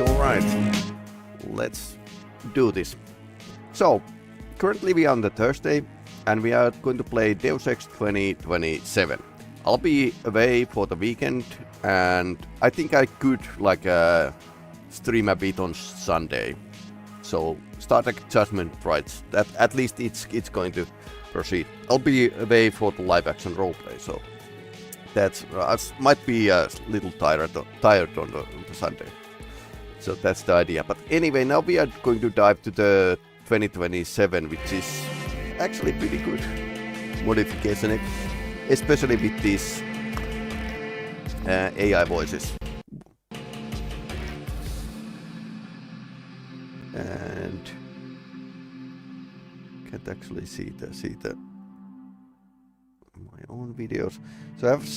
Alright, let's do this. So, currently we are on the Thursday, and we are going to play Deus Ex 2027. I'll be away for the weekend, and I think I could stream a bit on Sunday. So, Star Trek Judgment Rights, that at least it's going to proceed. I'll be away for the live action roleplay, so that might be a little tired on the Sunday. So that's the idea. But anyway, now we are going to dive to the 2027, which is actually pretty good modification, especially with these AI voices. And can't actually see the my own videos. So I have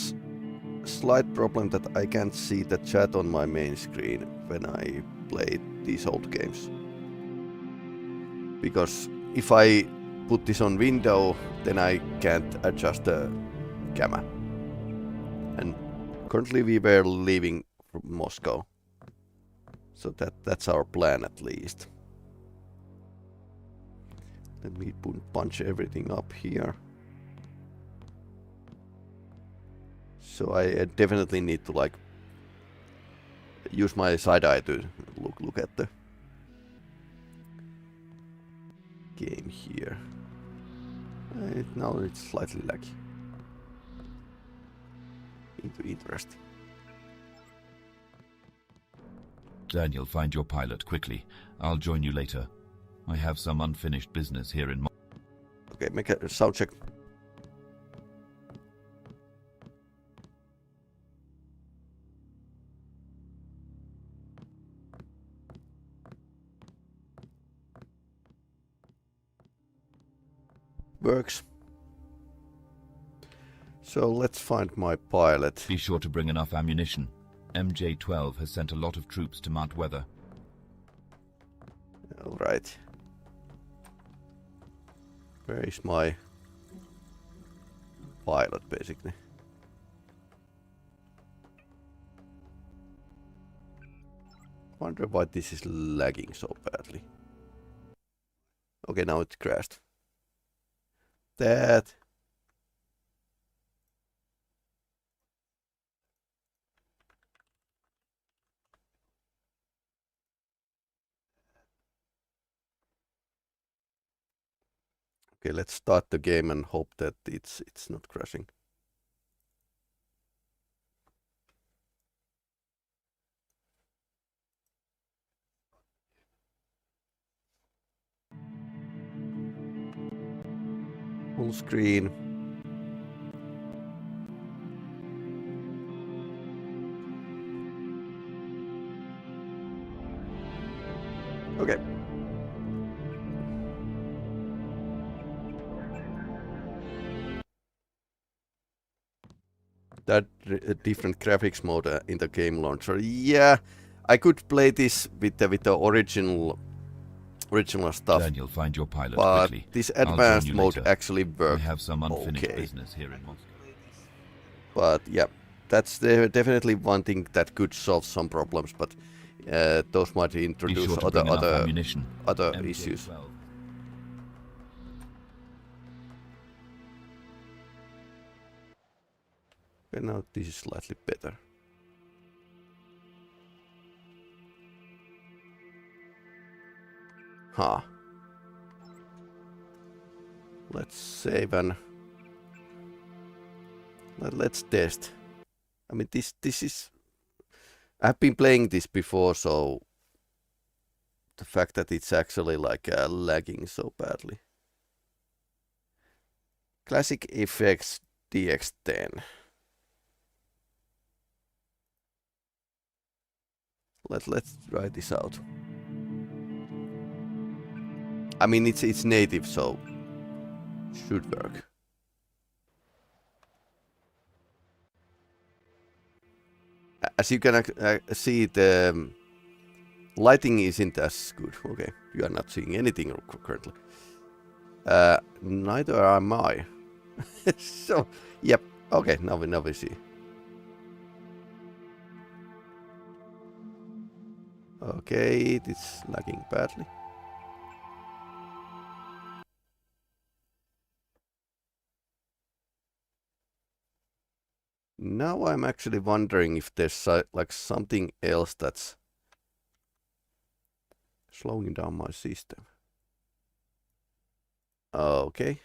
slight problem that I can't see the chat on my main screen when I play these old games. Because if I put this on window, then I can't adjust the camera. And currently we were leaving from Moscow. So that's our plan at least. Let me punch everything up here. So I definitely need to use my side eye to look at the game here. Now it's slightly laggy. Interesting. Daniel, find your pilot quickly. I'll join you later. I have some unfinished business here in Okay, make a sound check. Works. So let's find my pilot. Be sure to bring enough ammunition. MJ-12 has sent a lot of troops to Mount Weather. Alright. Where is my pilot, basically? Wonder why this is lagging so badly. Okay, now it crashed. That. Okay, let's start the game and hope that it's not crashing. Full screen. Okay. That different graphics mode in the game launcher. Yeah, I could play this with the original stuff. Daniel, find your pilot but quickly. This advanced mode actually works. I have some unfinished business here in Moscow. But yeah, that's definitely one thing that could solve some problems. But those might introduce other issues. Okay, now this is slightly better. Huh. Let's save and let's test. I mean, this is. I've been playing this before, so the fact that it's actually lagging so badly. Classic effects DX10. Let's try this out. I mean, it's native, so should work. As you can see, the lighting isn't as good. Okay, you are not seeing anything currently. Neither am I. So, yep. Okay, now we see. Okay, it is lagging badly. Now I'm actually wondering if there's like something else that's slowing down my system. Okay.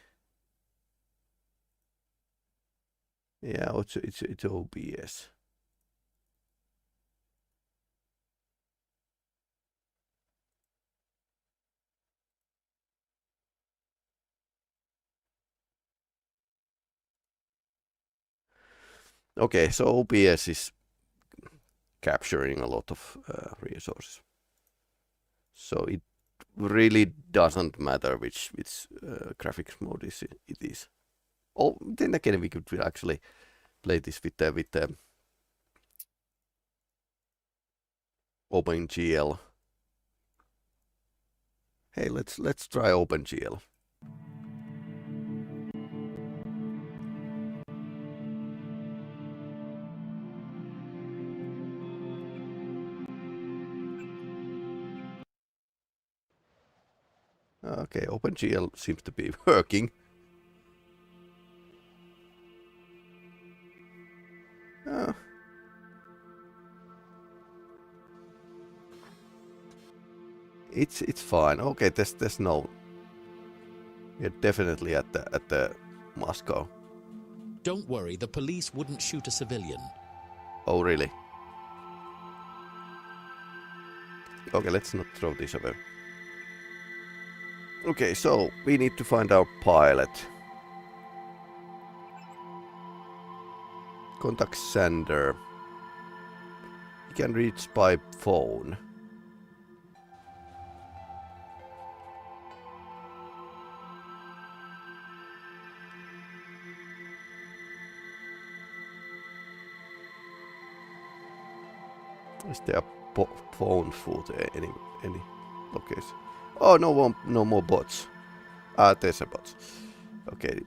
Yeah, it's OBS. Okay, so OBS is capturing a lot of resources. So it really doesn't matter which graphics mode it is. Oh, then again, we could actually play this with the OpenGL. Hey, let's try OpenGL. Okay, OpenGL seems to be working. It's fine. Okay, there's no. We're definitely at the Moscow. Don't worry, the police wouldn't shoot a civilian. Oh really? Okay, let's not throw this away. Okay, so we need to find our pilot. Contact sender. You can reach by phone. Is there a phone foot any location? Oh, no more bots. Ah, there's a bot. Okay.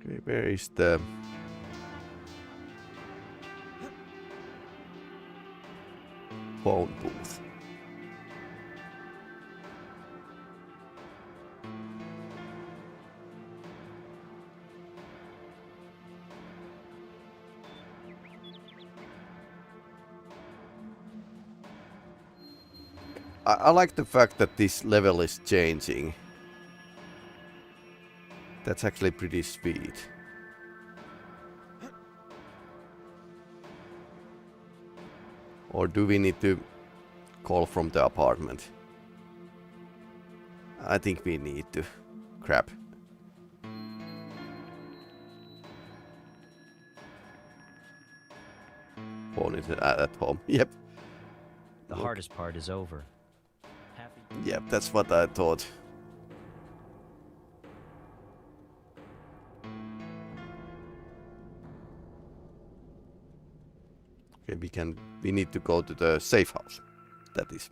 Okay, where is the phone booth? I like the fact that this level is changing. That's actually pretty sweet. Or do we need to call from the apartment? I think we need to. Crap. Phone is at home. Yep. The hardest part is over. Happy? Yep, that's what I thought. Okay, we need to go to the safe house. That is.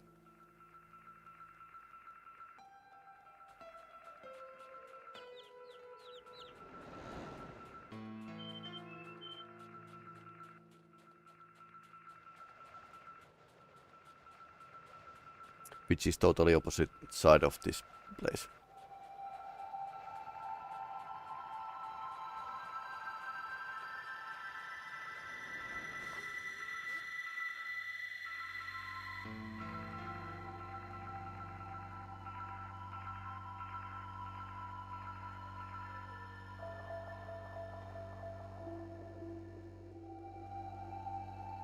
Which is totally opposite side of this place.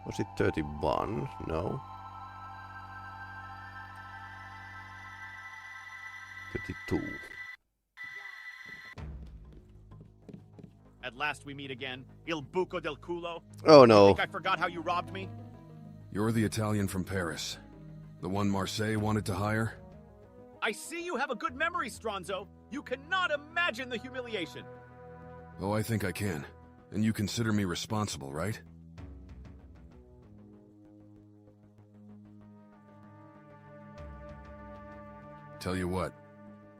Was it 31? No. 22. At last we meet again, Il Buco del Culo. Oh You no. think I forgot how you robbed me? You're the Italian from Paris. The one Marseille wanted to hire? I see you have a good memory, Stronzo. You cannot imagine the humiliation. Oh, I think I can. And you consider me responsible, right? Tell you what,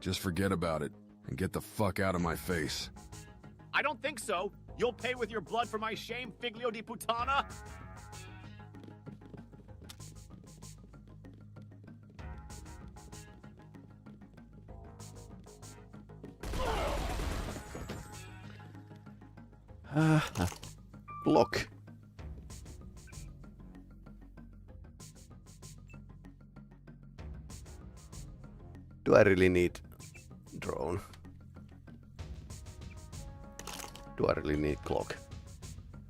just forget about it and get the fuck out of my face. I don't think so. You'll pay with your blood for my shame, Figlio di Puttana. Block. Do I really need drone? Do I really need clock?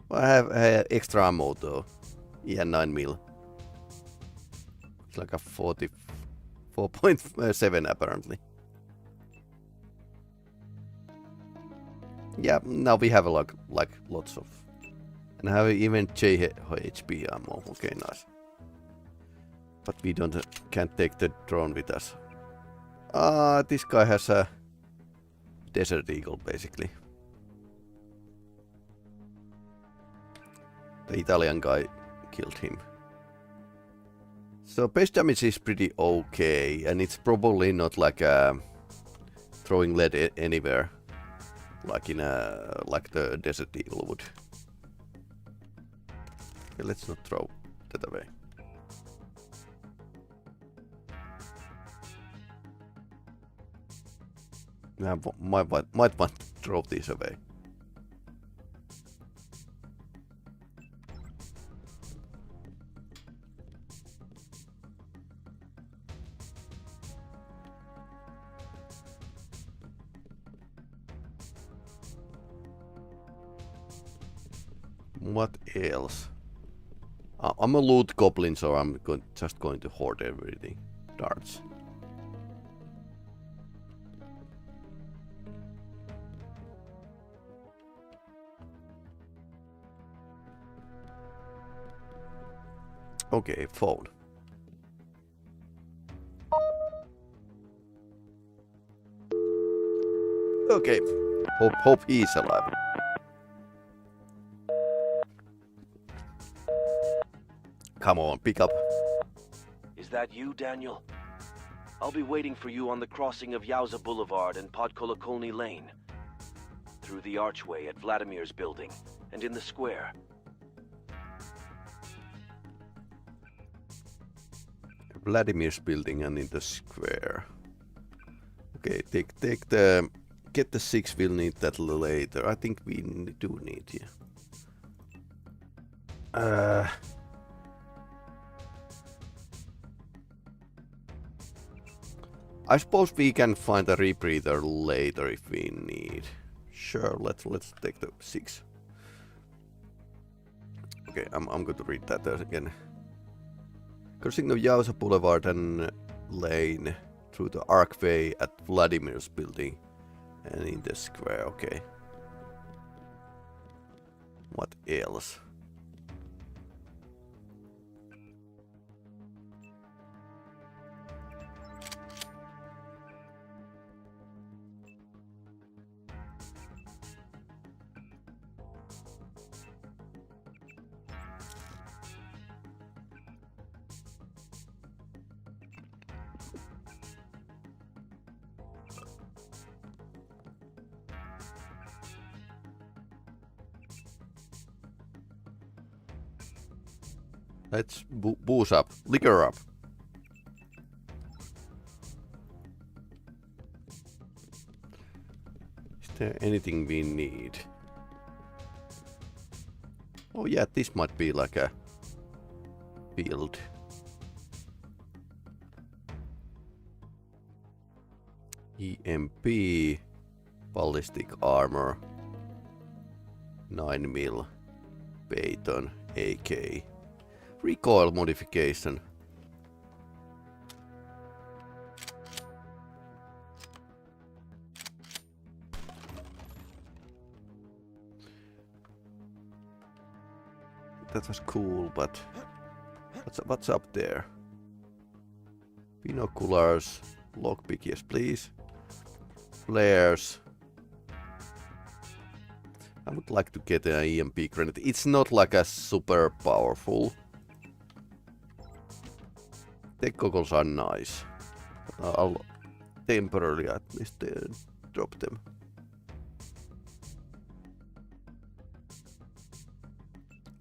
Well, I have extra ammo though. Yeah, 9mm. It's like a 44.7 apparently. Yeah, now we have like lots of, and I have even JHP ammo. Okay, nice. But we can't take the drone with us. This guy has a Desert Eagle basically. The Italian guy killed him. So base damage is pretty okay, and it's probably not like throwing lead anywhere, like in like the Desert Eagle would. Okay, let's not throw that away. I might want to throw these away. What else? I'm a loot goblin, so I'm just going to hoard everything. Darts. Okay, phone. Okay, hope he's alive. Come on, pick up. Is that you, Daniel? I'll be waiting for you on the crossing of Yauza Boulevard and Podkolokolny Lane. Through the archway at Vladimir's building, and in the square. Vladimir's building and in the square. Okay, get the 6, we'll need that later. I think we do need, yeah. I suppose we can find a rebreather later if we need. Sure, let's take the 6. Okay, I'm going to read that again. Crossing of Yauza Boulevard and Lane through the archway at Vladimir's building and in the square. Okay. What else? Let's booze up, liquor up. Is there anything we need? Oh yeah, this might be like a build. EMP, ballistic armor, 9mm, Peyton, AK. Recoil modification. that was cool, but what's up there? Binoculars, lockpick, yes please. Flares. I would like to get an EMP grenade. It's not like a super powerful. The goggles are nice. I'll temporarily at least drop them.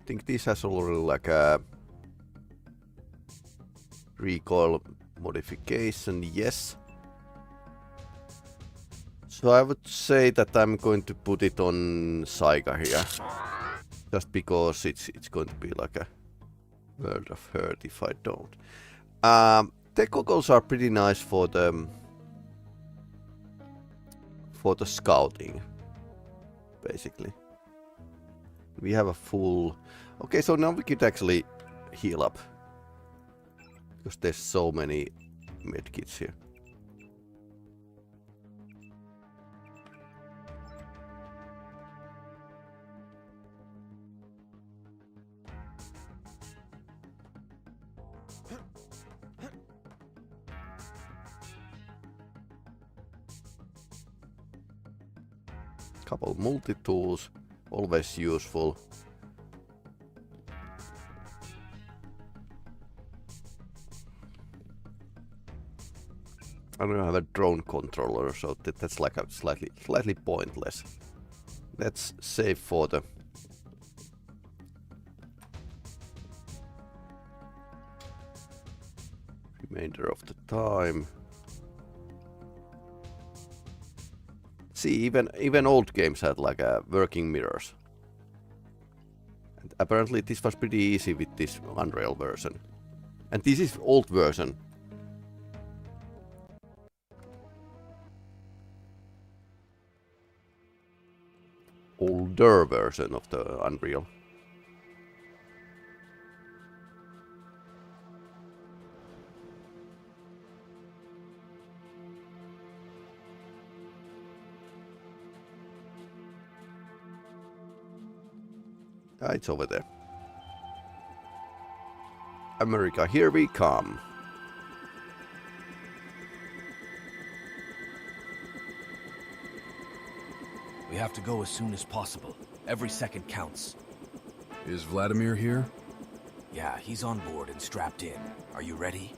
I think this has already like a recoil modification, yes. So I would say that I'm going to put it on Saiga here. Just because it's going to be like a world of hurt if I don't. The goggles are pretty nice for the scouting, basically. We have a full... Okay, so now we could actually heal up. Because there's so many medkits here. Couple multi-tools, always useful. I don't have a drone controller, so that's like a slightly pointless. Let's save for the remainder of the time. See, even old games had like working mirrors. And apparently this was pretty easy with this Unreal version. And this is old version. Older version of the Unreal. It's over there. America, here we come. We have to go as soon as possible. Every second counts. Is Vladimir here? Yeah, he's on board and strapped in. Are you ready?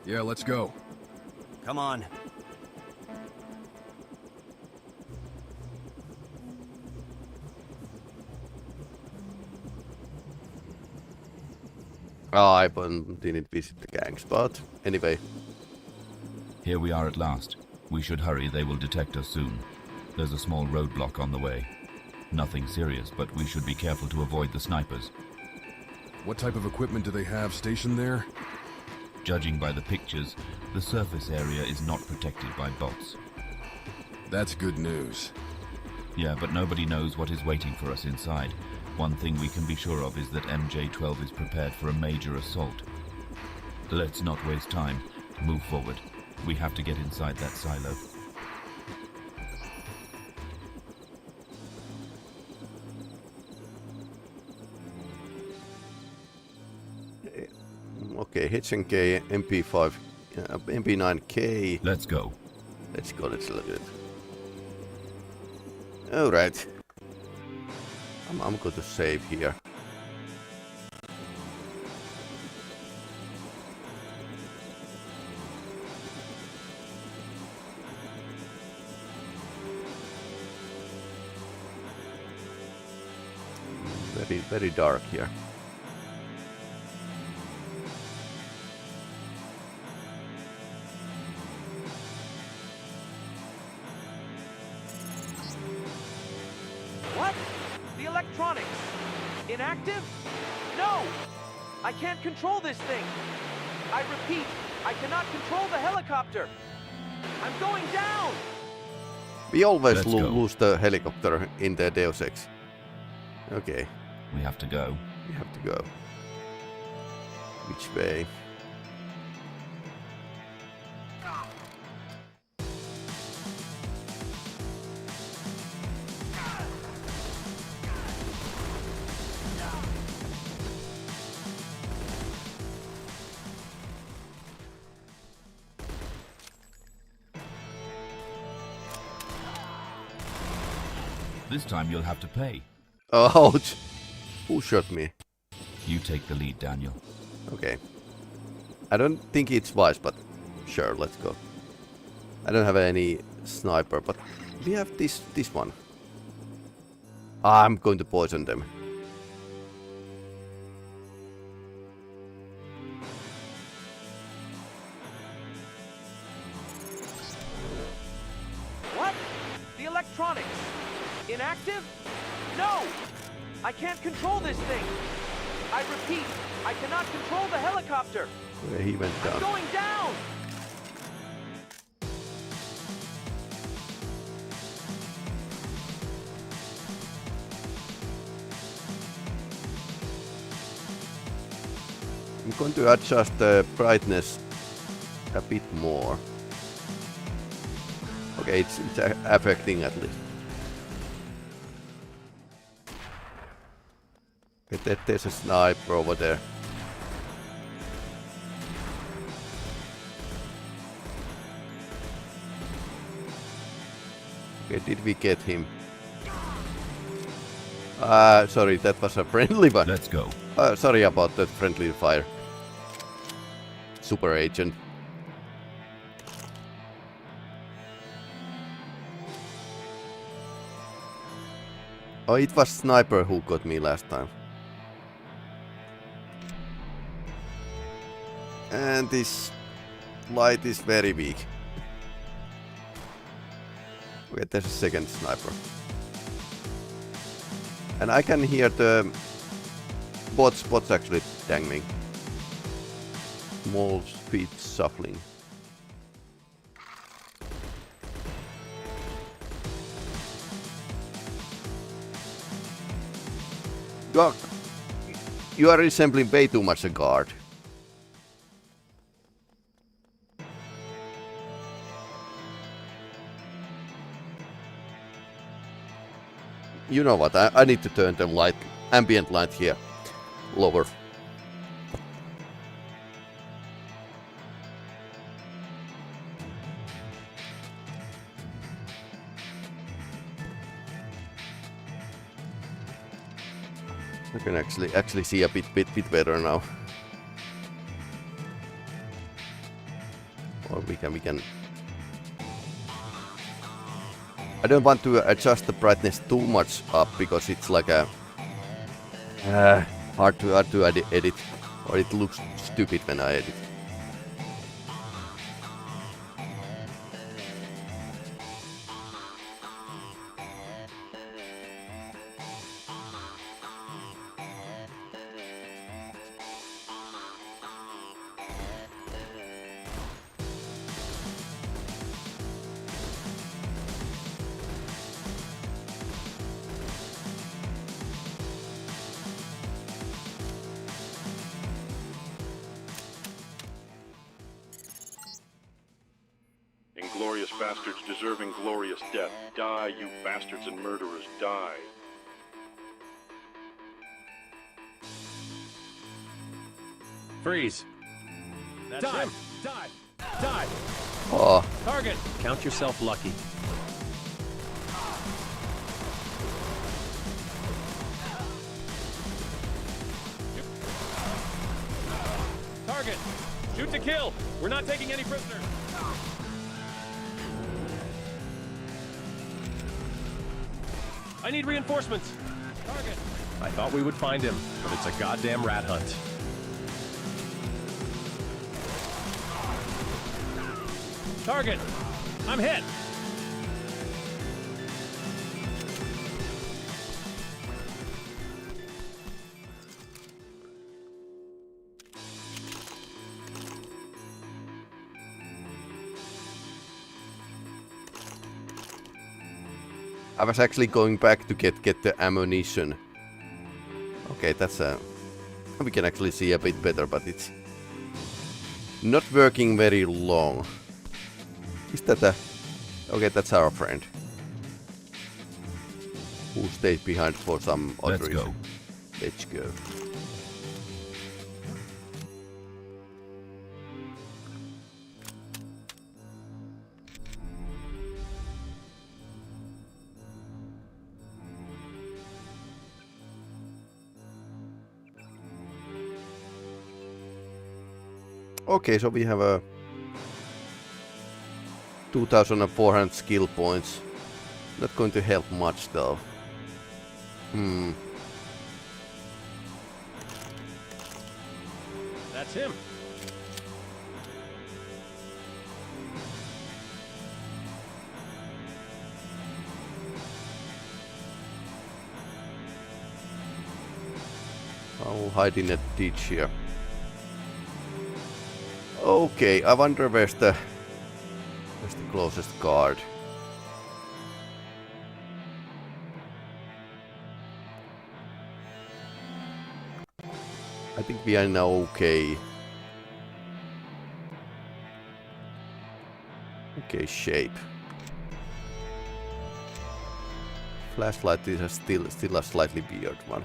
Yeah, let's go. Come on. I didn't visit the gangs, but anyway. Here we are at last. We should hurry, they will detect us soon. There's a small roadblock on the way. Nothing serious, but we should be careful to avoid the snipers. What type of equipment do they have stationed there? Judging by the pictures, the surface area is not protected by bots. That's good news. Yeah, but nobody knows what is waiting for us inside. One thing we can be sure of is that MJ-12 is prepared for a major assault. Let's not waste time. Move forward. We have to get inside that silo. Okay, H&K, MP5, MP9K. Let's go. Let's go, let's look at it. Alright. I'm going to save here. Very dark here. What? The electronics? Inactive? No! I can't control this thing! I repeat, I cannot control the helicopter! I'm going down! We always lose the helicopter in the Deus Ex. Okay. We have to go. We have to go. Which way? This time you'll have to pay. Ouch! Who shot me? You take the lead, Daniel. Okay. I don't think it's wise, but sure, let's go. I don't have any sniper, but we have this one. I'm going to poison them. What? The electronics. Inactive? No! I can't control this thing. I repeat, I cannot control the helicopter. Okay, he went I'm down. going down! I'm going to adjust the brightness a bit more. Okay, it's affecting at least. Okay, there's a sniper over there. Okay, did we get him? Sorry, that was a friendly one. Let's go. Sorry about that friendly fire. Super agent. Oh, it was sniper who got me last time. And this light is very weak. Okay, there's a second sniper. And I can hear the bots actually dangling. Small feet shuffling. You are resembling way too much a guard. You know what, I need to turn the light, ambient light here lower. I can actually see a bit better now. Or we can. I don't want to adjust the brightness too much up because it's like a hard to edit, or it looks stupid when I edit. Inglorious bastards deserving glorious death. Die, you bastards and murderers, die. Freeze. That's Die! him. Die! Die! Oh, Target! Count yourself lucky. Target! Shoot to kill! We're not taking any prisoners! I need reinforcements! Target! I thought we would find him, but it's a goddamn rat hunt. Target! I'm hit! I was actually going back to get the ammunition. Okay, that's we can actually see a bit better, but it's not working very long. Is that a... Okay, that's our friend. Who stayed behind for some odd Let's reason. go. Let's go. Okay, so we have a 2,400 skill points. Not going to help much though. That's him. I'll hide in a ditch here. Okay, I wonder where's the closest guard. I think we are in okay shape. Flashlight is still a slightly weird one.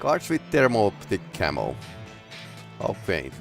Guards with thermo-optic camo. How faint.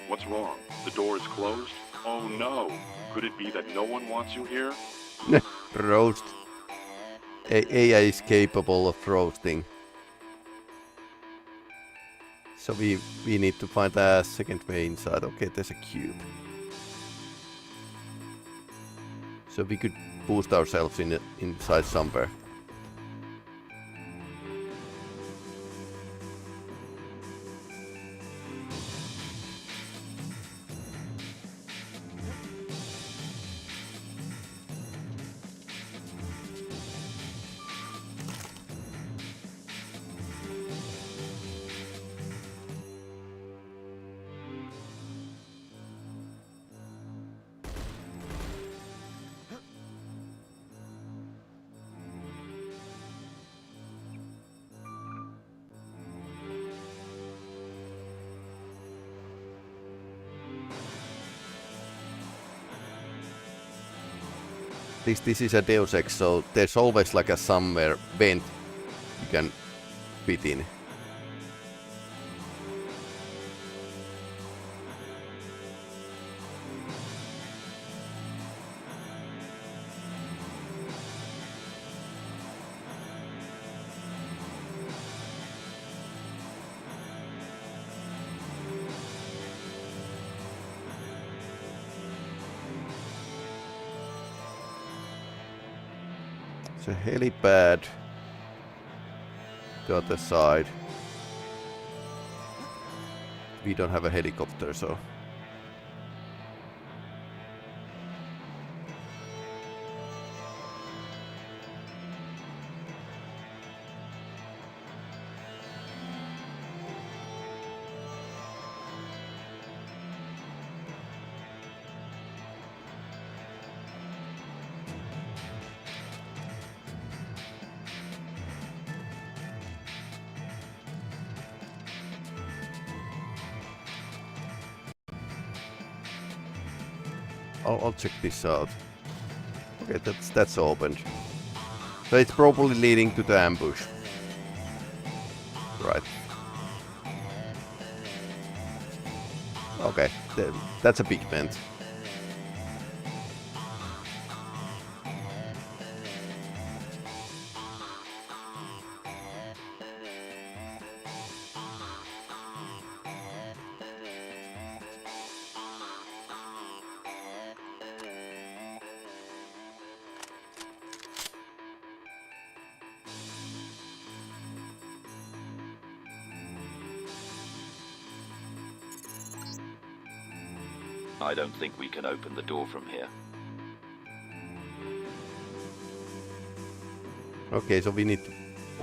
What's wrong? The door is closed? Oh no! Could it be that no one wants you here? Roast. AI is capable of roasting. So we need to find a second way inside. Okay, there's a cube. So we could boost ourselves inside somewhere. This is a Deus Ex, so there's always like a somewhere vent you can fit in. It's a helipad. The other side. We don't have a helicopter, so. I'll check this out. Okay, that's opened. So it's probably leading to the ambush. Right. Okay, that's a big vent. I don't think we can open the door from here. Okay, so we need to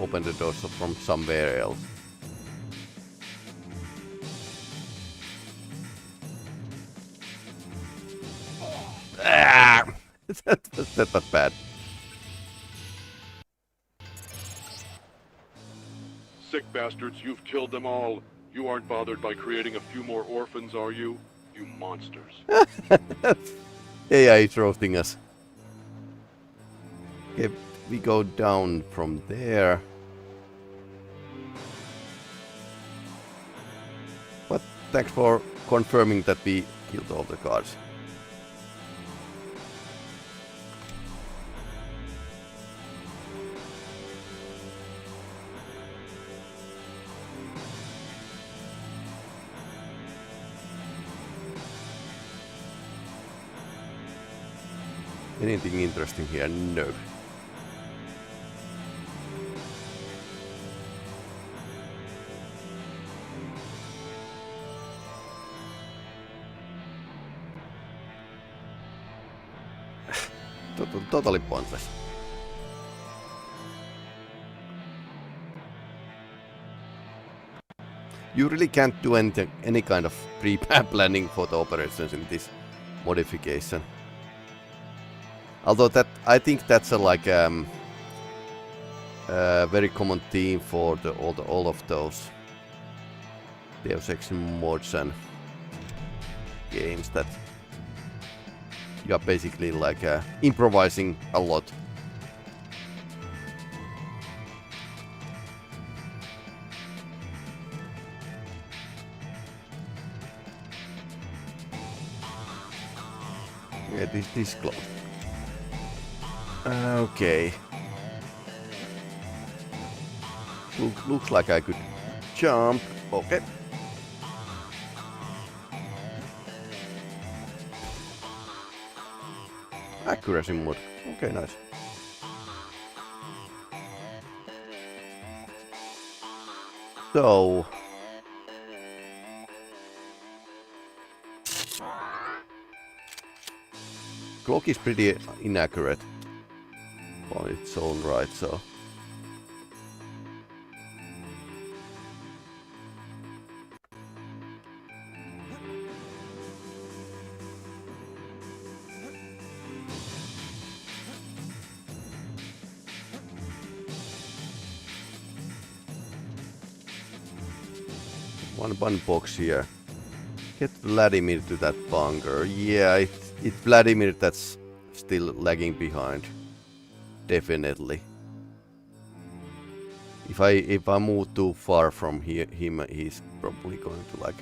open the door from somewhere else. Ah! that was bad. Sick bastards, you've killed them all. You aren't bothered by creating a few more orphans, are you? You monsters. AI is roasting us. Okay, we go down from there. But thanks for confirming that we killed all the guards. Anything interesting here? No. Totally pointless. You really can't do any kind of pre-planning for the operations in this modification. Although that, I think that's a very common theme for all of those Deus Ex mods and games, that you are basically improvising a lot. Yeah, this close. Okay. Looks like I could jump. Okay. Accuracy mode. Okay, nice. So... clock is pretty inaccurate on its own right, so... One box here. Get Vladimir to that bunker. Yeah, it's Vladimir that's still lagging behind. Definitely. If I move too far from him, he's probably going to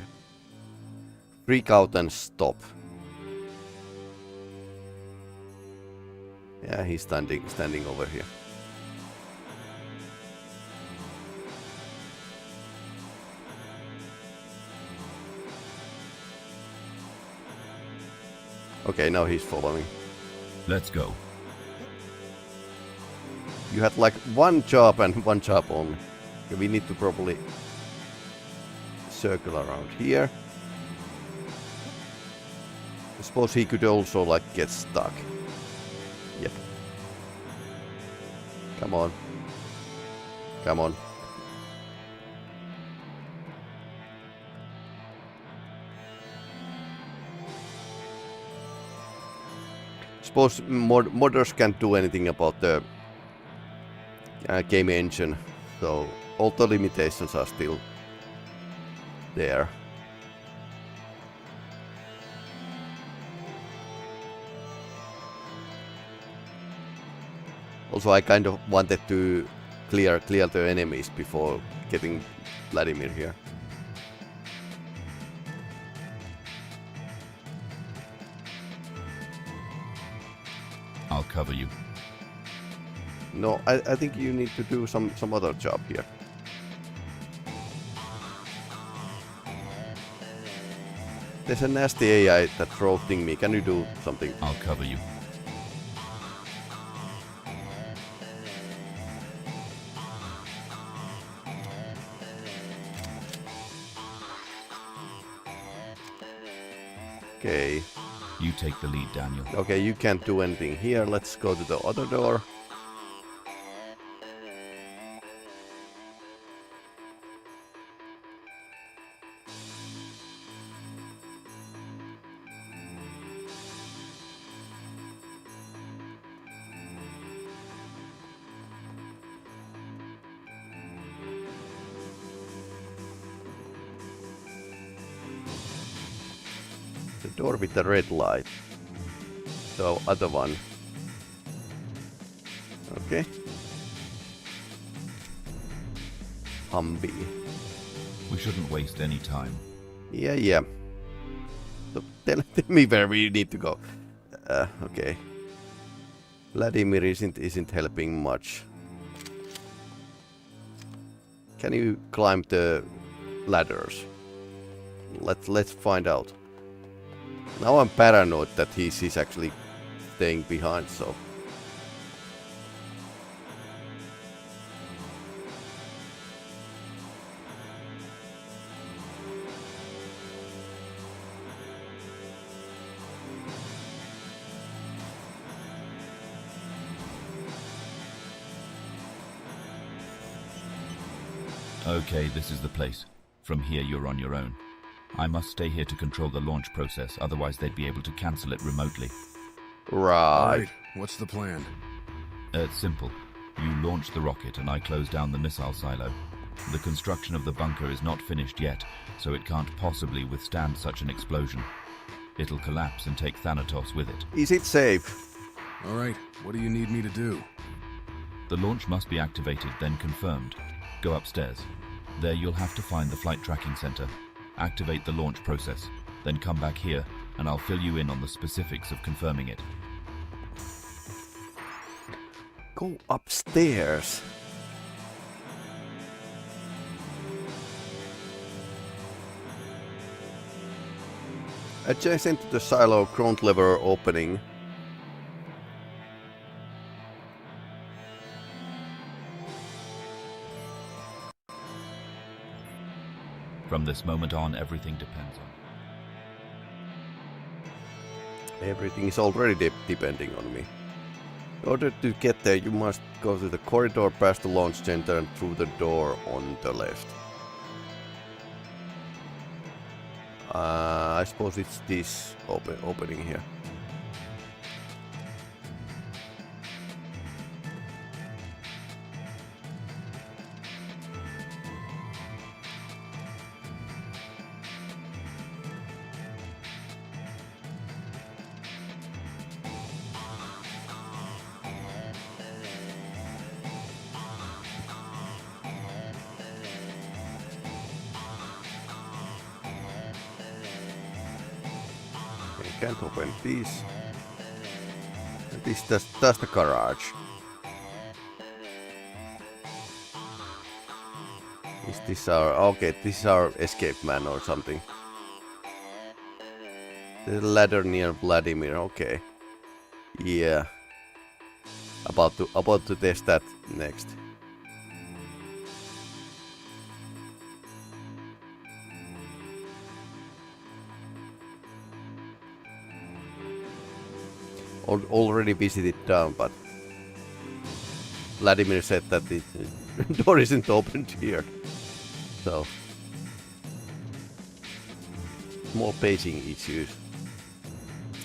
freak out and stop. Yeah, he's standing over here. Okay, now he's following. Let's go. You had one job and one job only. Okay, we need to probably circle around here. I suppose he could also get stuck. Yep. Come on. Come on. Suppose modders can't do anything about the game engine, so all the limitations are still there. Also, I kind of wanted to clear the enemies before getting Vladimir here. I'll cover you. No, I think you need to do some other job here. There's a nasty AI that's roasting me. Can you do something? I'll cover you. Okay. You take the lead, Daniel. Okay, you can't do anything here. Let's go to the other door. Door with the red light. So other one. Okay. Humvee. We shouldn't waste any time. Yeah. So tell me where we need to go. Okay. Vladimir isn't helping much. Can you climb the ladders? Let's find out. Now I'm paranoid that he's actually staying behind, so. Okay, this is the place. From here you're on your own. I must stay here to control the launch process, otherwise they'd be able to cancel it remotely. Right. What's the plan? It's simple. You launch the rocket and I close down the missile silo. The construction of the bunker is not finished yet, so it can't possibly withstand such an explosion. It'll collapse and take Thanatos with it. Is it safe? Alright, what do you need me to do? The launch must be activated, then confirmed. Go upstairs. There you'll have to find the flight tracking center. Activate the launch process. Then come back here, and I'll fill you in on the specifics of confirming it. Go upstairs. Adjacent to the silo ground lever opening. From this moment on, everything depends on... Everything is already depending on me. In order to get there, you must go through the corridor, past the launch center, and through the door on the left. I suppose it's this opening here. Can't open this. And this that's the garage. Is this our okay? This is our escape man or something. The ladder near Vladimir. Okay. Yeah. About to test that next. Already visited down, but Vladimir said that the door isn't opened here. So small pacing issues.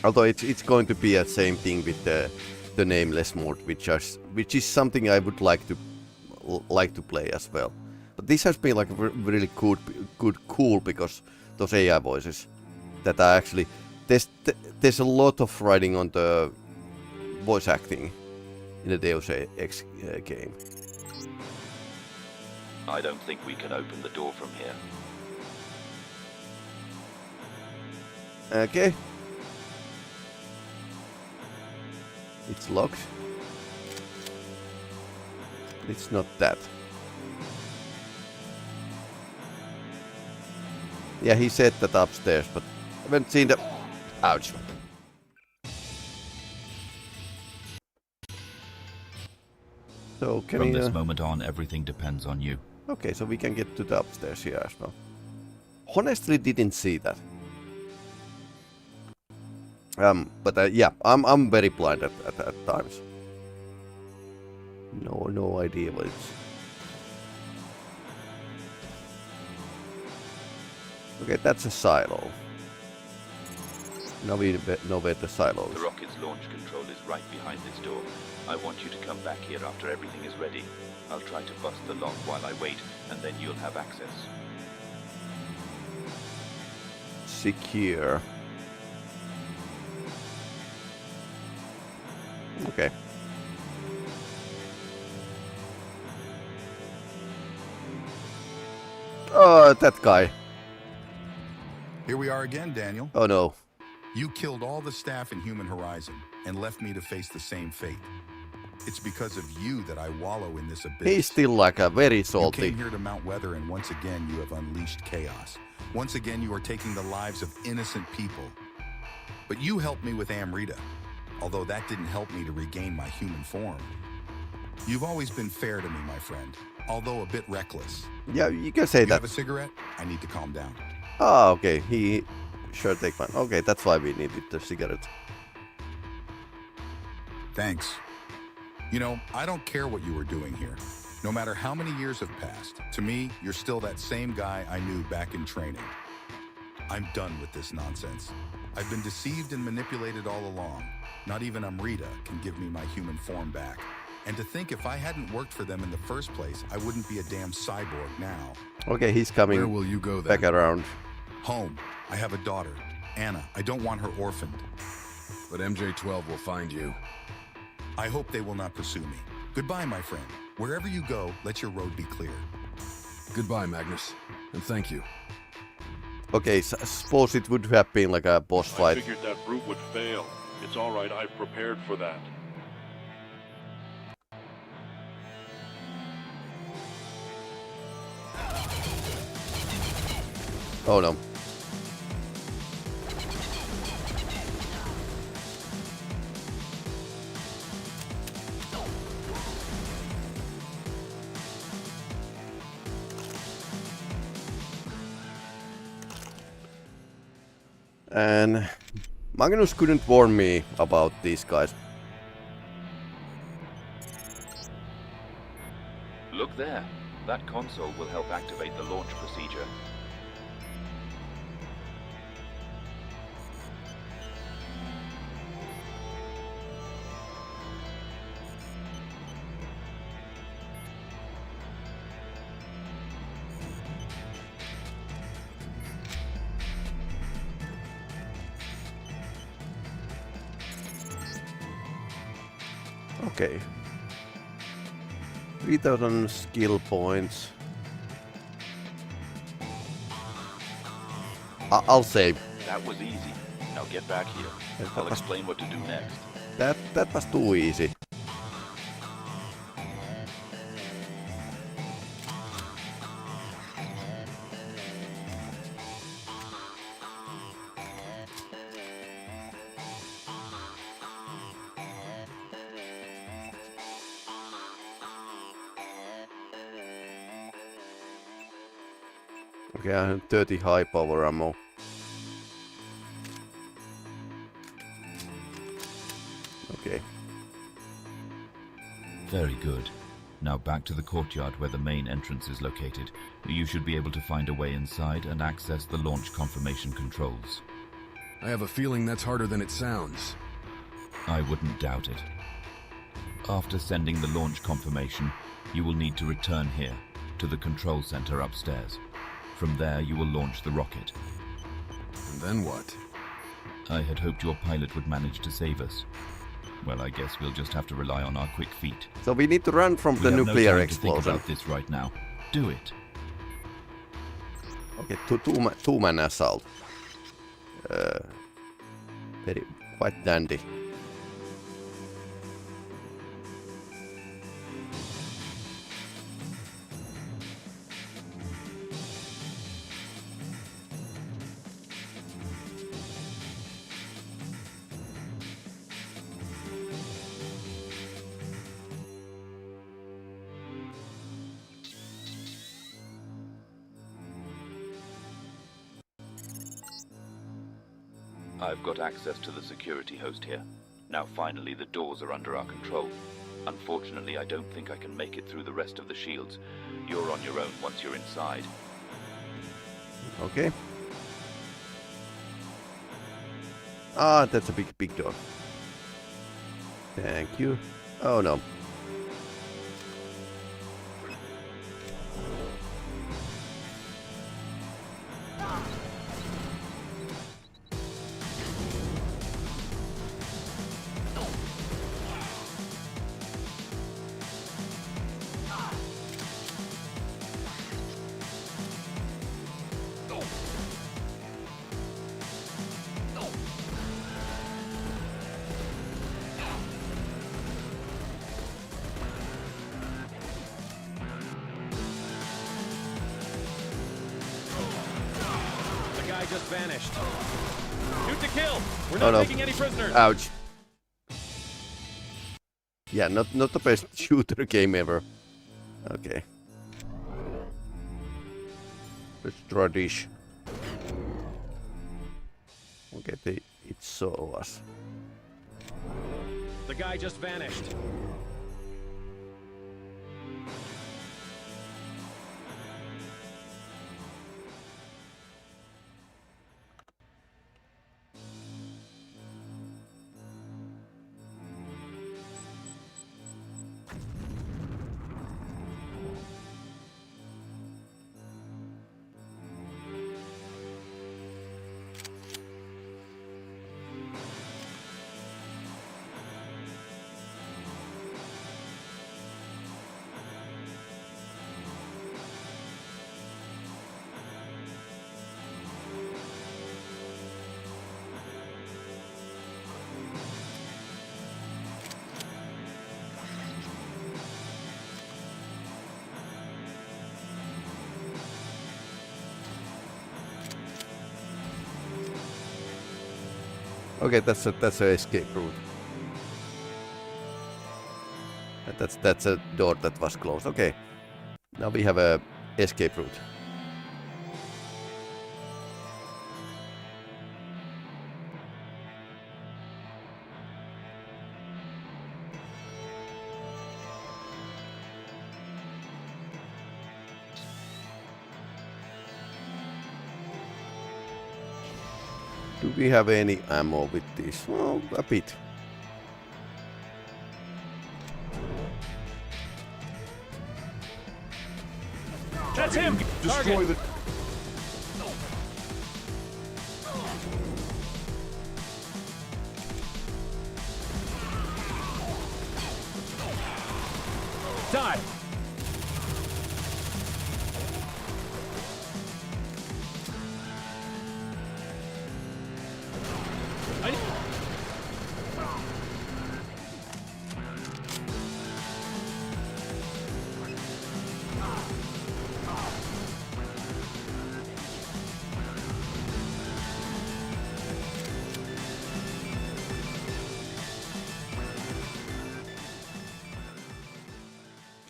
Although it's going to be a same thing with the nameless mode, which is something I would like to play as well. But this has been like really cool because those AI voices that are actually there's a lot of writing on the voice acting in the Deus Ex game. I don't think we can open the door from here. Okay. It's locked. It's not that. Yeah, he said that upstairs, but I haven't seen the... Ouch. So can From you... this moment on, everything depends on you. Okay, so we can get to the upstairs here as well. Honestly, didn't see that. But yeah, I'm very blind at times. No idea what it's... Okay, that's a silo. Now we know where the silo is. The rocket's launch control is right behind this door. I want you to come back here after everything is ready. I'll try to bust the lock while I wait, and then you'll have access. Secure. Okay. Oh, that guy. Here we are again, Daniel. Oh no. You killed all the staff in Human Horizon and left me to face the same fate. It's because of you that I wallow in this abyss. He's still like a very You salty. came here to Mount Weather and once again you have unleashed chaos. Once again you are taking the lives of innocent people. But you helped me with Amrita, although that didn't help me to regain my human form. You've always been fair to me, my friend, although a bit reckless. Yeah, you can say You that. have a cigarette? I need to calm down. Ah, okay. He sure take one. Okay, that's why we needed the cigarette. Thanks. You know, I don't care what you were doing here. No matter how many years have passed, to me, you're still that same guy I knew back in training. I'm done with this nonsense. I've been deceived and manipulated all along. Not even Amrita can give me my human form back. And to think if I hadn't worked for them in the first place, I wouldn't be a damn cyborg now. Okay, he's coming. Where will you go then? Back around. Home. I have a daughter, Anna. I don't want her orphaned. But MJ-12 will find you. I hope they will not pursue me. Goodbye, my friend. Wherever you go, let your road be clear. Goodbye, Magnus. And thank you. Okay, so I suppose it would have been like a boss I fight. figured that brute would fail. It's all right, I've prepared for that. Oh no. And Magnus couldn't warn me about these guys. Look there. That console will help activate the launch procedure. Okay. 3000 skill points. I'll save. That was easy. Now get back here. I'll explain what to do next. That was too easy. Okay, I have 30 high power ammo. Okay. Very good. Now back to the courtyard where the main entrance is located. You should be able to find a way inside and access the launch confirmation controls. I have a feeling that's harder than it sounds. I wouldn't doubt it. After sending the launch confirmation, you will need to return here, to the control center upstairs. From there, you will launch the rocket. And then what? I had hoped your pilot would manage to save us. Well, I guess we'll just have to rely on our quick feet. So we need to run from the We have nuclear no time to think explosion. about this right now. Do it. Okay, two-man assault. Very quite dandy. I've got access to the security host here. Now finally the doors are under our control. Unfortunately, I don't think I can make it through the rest of the shields. You're on your own once you're inside. Okay. Ah, that's a big door. Thank you. Oh no. guy just vanished. Shoot to kill. We're Oh, not no. taking any prisoners. Ouch. Yeah, not the best shooter game ever. Okay. Let's try this. Okay, it saw us. The guy just vanished. Okay, that's a escape route. That's a door that was closed. Okay, now we have a escape route. Do we have any ammo with this? Well, a bit. That's him! Destroy the... Die!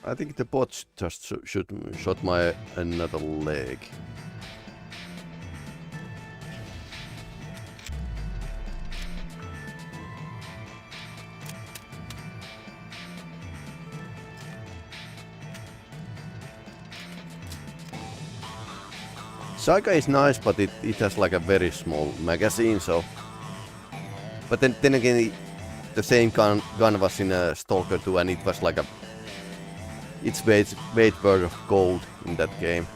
I think the bot just shot my another leg. Saga is nice, but it has like a very small magazine, so... But then again, the same gun was in a Stalker 2, and it was like a... It's weight worth of gold in that game.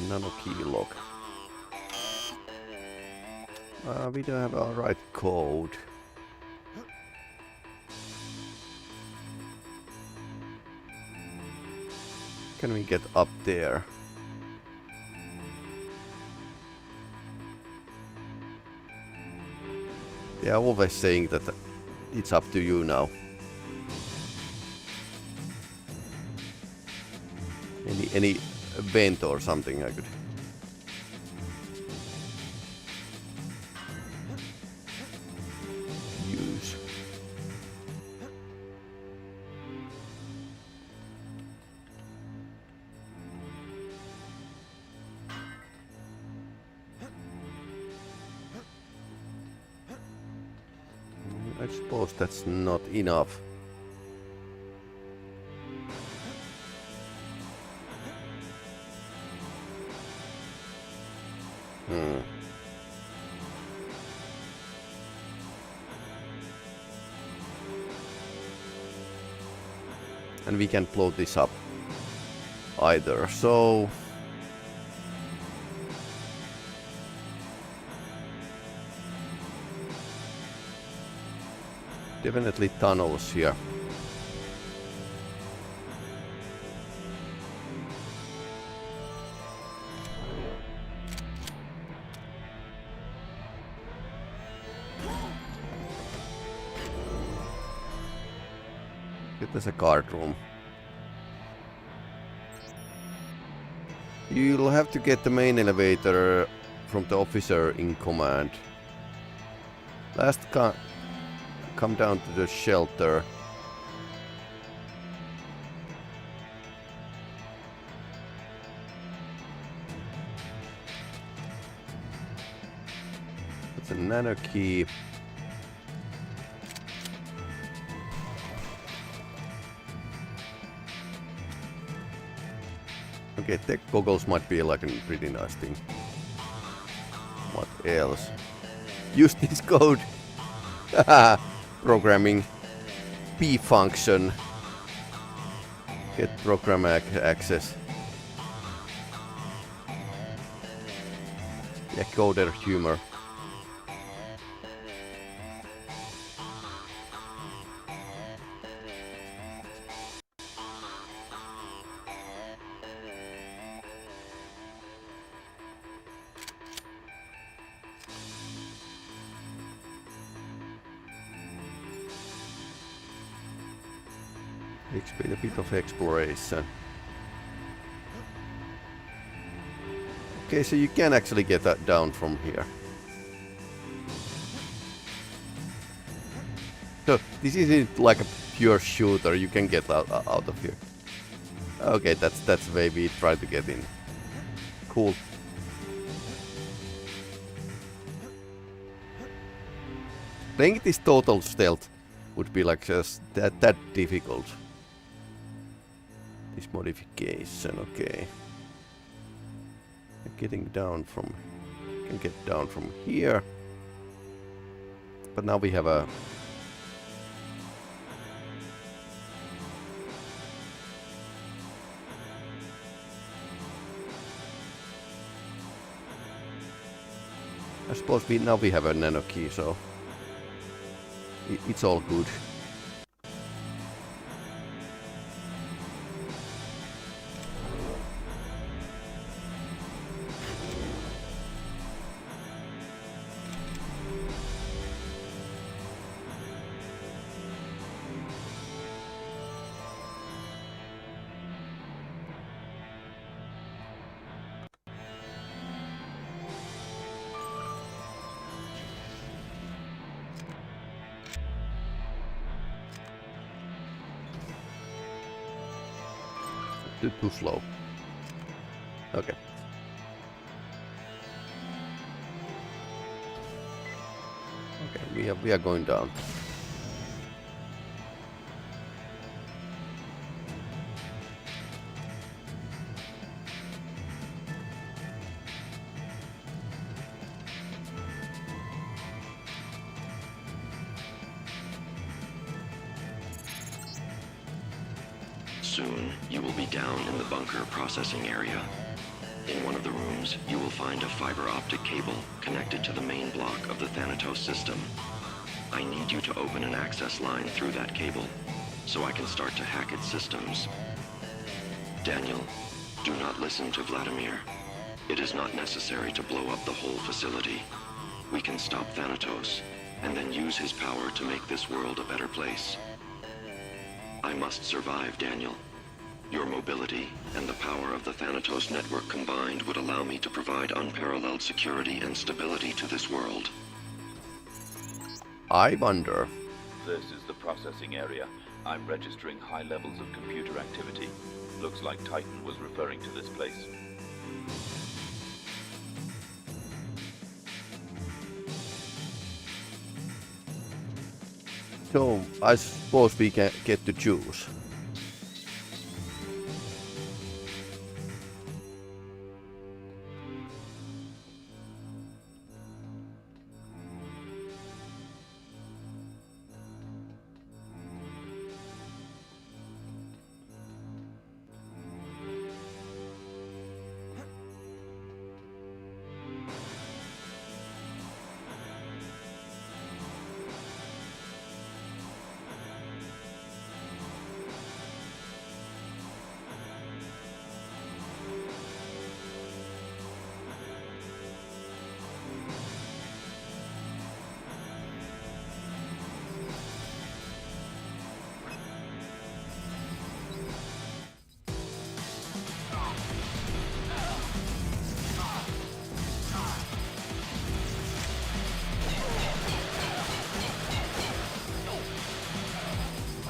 Nano key lock. We don't have our right code. Can we get up there? They are always saying that it's up to you now. Any vent or something I could use. I suppose that's not enough. And we can't blow this up either, so... Definitely tunnels here. There's a guard room. You'll have to get the main elevator from the officer in command. Last come down to the shelter. It's a nano key. Okay, tech goggles might be like a pretty nice thing. What else? Use this code. Programming. P function. Get program access. Yeah, coder humor. A bit of exploration. Okay, so you can actually get that down from here. So this isn't like a pure shooter. You can get out of here. Okay, that's the way we try to get in. Cool. Playing this total stealth would be like just that difficult. This modification, okay. Getting down from... can get down from here. But now we have a... I suppose now we have a nano key, so... it's all good. Too slow. Okay. Okay, we are going down. Soon, you will be down in the bunker processing area. In one of the rooms, you will find a fiber optic cable connected to the main block of the Thanatos system. I need you to open an access line through that cable, so I can start to hack its systems. Daniel, do not listen to Vladimir. It is not necessary to blow up the whole facility. We can stop Thanatos, and then use his power to make this world a better place. I must survive, Daniel. Your mobility and the power of the Thanatos network combined would allow me to provide unparalleled security and stability to this world. I wonder. This is the processing area. I'm registering high levels of computer activity. Looks like Titan was referring to this place. So, I suppose we can get to choose.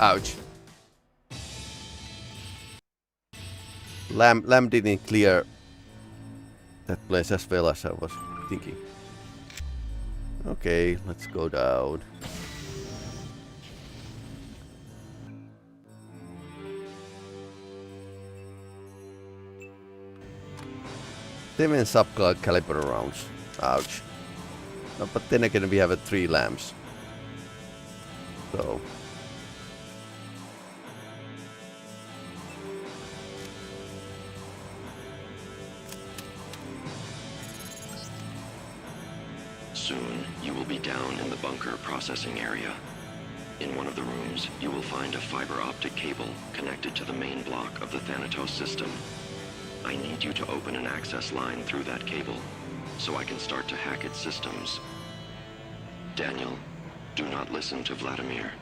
Ouch. Lamb didn't clear that place as well as I was thinking. Okay, let's go down. Seven sub-caliber rounds. Ouch. No, but then again we have 3 lambs. So... Soon, you will be down in the bunker processing area. In one of the rooms, you will find a fiber optic cable connected to the main block of the Thanatos system. I need you to open an access line through that cable, so I can start to hack its systems. Daniel, do not listen to Vladimir.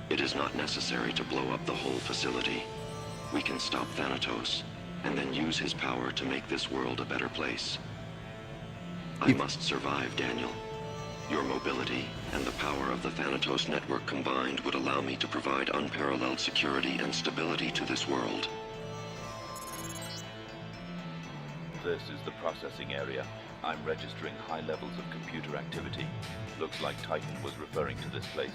It is not necessary to blow up the whole facility. We can stop Thanatos, and then use his power to make this world a better place. I must survive, Daniel. Your mobility and the power of the Thanatos network combined would allow me to provide unparalleled security and stability to this world. This is the processing area. I'm registering high levels of computer activity. Looks like Titan was referring to this place.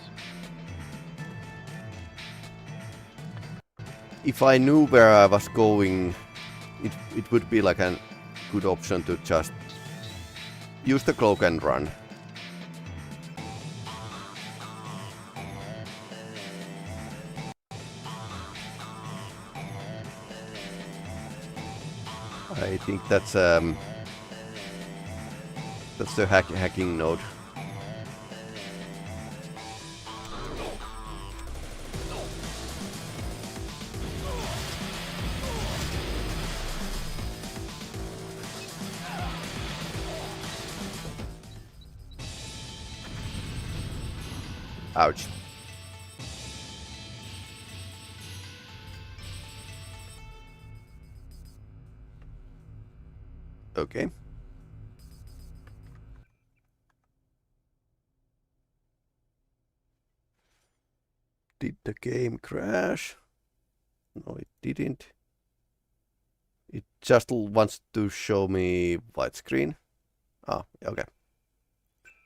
If I knew where I was going, it would be like a good option to just use the cloak and run. I think that's the hacking node. Ouch. Okay. Did the game crash? No, it didn't. It just wants to show me white screen. Ah, okay.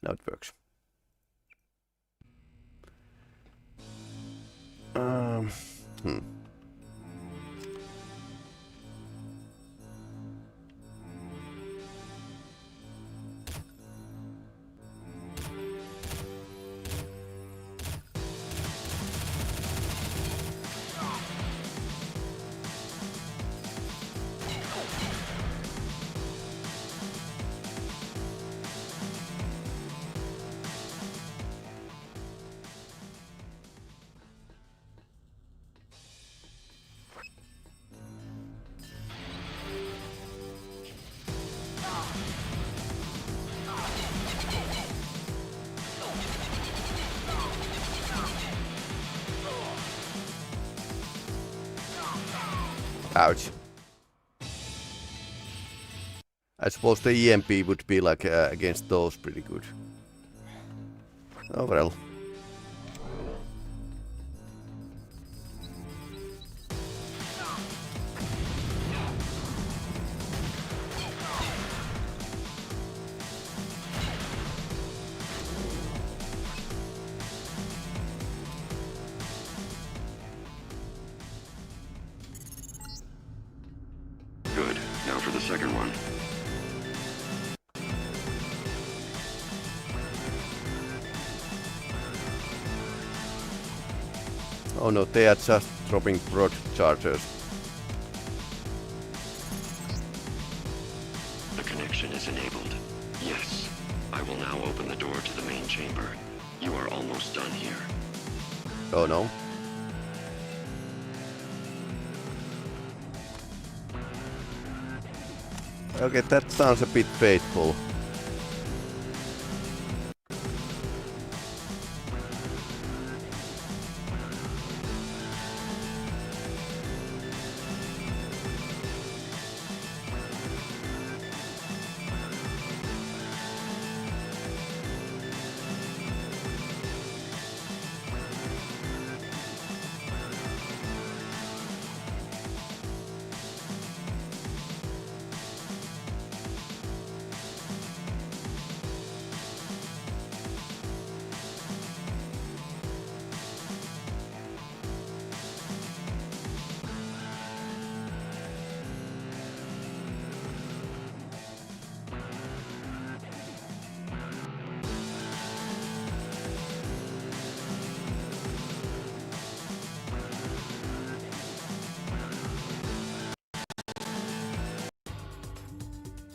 Now it works. Ouch. I suppose the EMP would be like against those pretty good. Oh well. Good. Now for the second one. Oh no, they are just dropping broad chargers. The connection is enabled. Yes. I will now open the door to the main chamber. You are almost done here. Oh no. Okay, that sounds a bit faithful.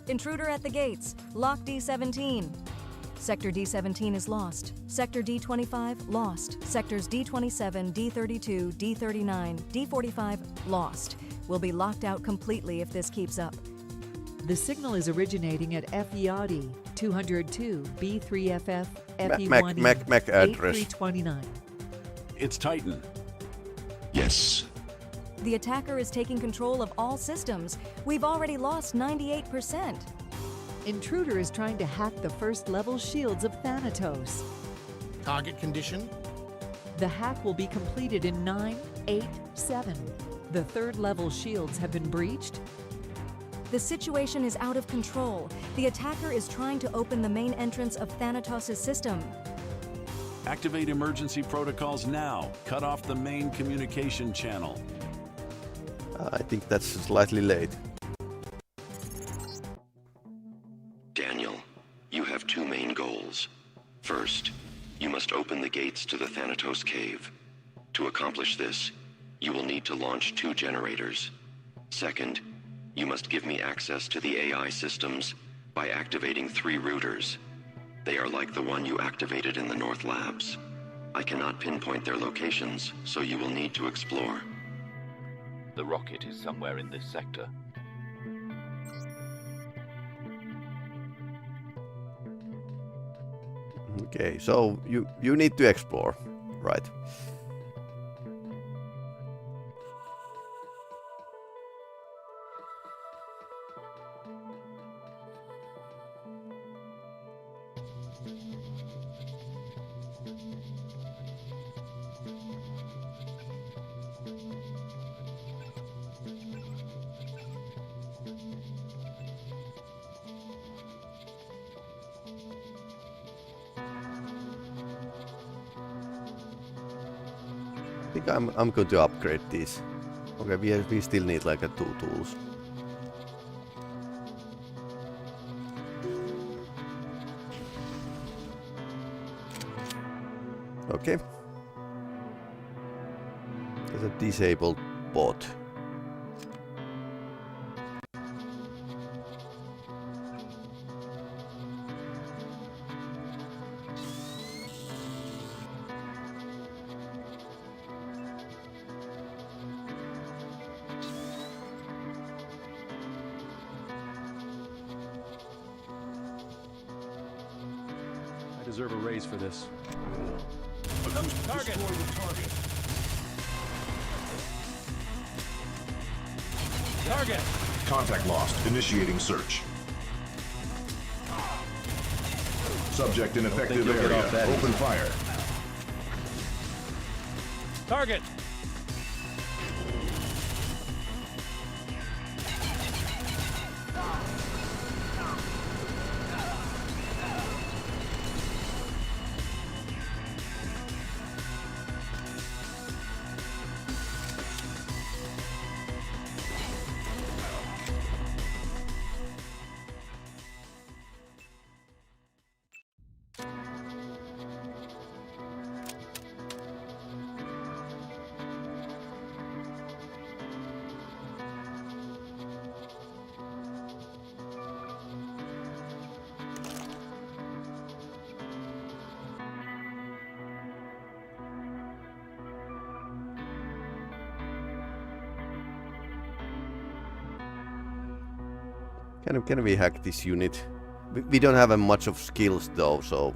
Intruder at the gates. Lock D17. Sector D17 is lost. Sector D25 lost. Sectors D27, D32, D39, D45 lost. Will be locked out completely if this keeps up. The signal is originating at FEOD 202 B3FF FE1 Mac address. 8329. It's Titan. Yes. The attacker is taking control of all systems. We've already lost 98%. Intruder is trying to hack the first level shields of Thanatos. Target condition? The hack will be completed in 9, 8, 7. The third level shields have been breached. The situation is out of control. The attacker is trying to open the main entrance of Thanatos' system. Activate emergency protocols now. Cut off the main communication channel. I think that's slightly late. Daniel, you have two main goals. First, you must open the gates to the Thanatos cave. To accomplish this, you will need to launch 2 generators. Second, you must give me access to the AI systems by activating 3 routers. They are like the one you activated in the North Labs. I cannot pinpoint their locations, so you will need to explore. The rocket is somewhere in this sector. Okay, so you need to explore, right? I think I'm going to upgrade these. Okay, we still need like 2 tools. Okay. There's a disabled bot. I deserve a raise for this. Target! Target! Contact lost. Initiating search. Subject in effective area. Open fire. Target! Can we hack this unit? We don't have much of skills though, so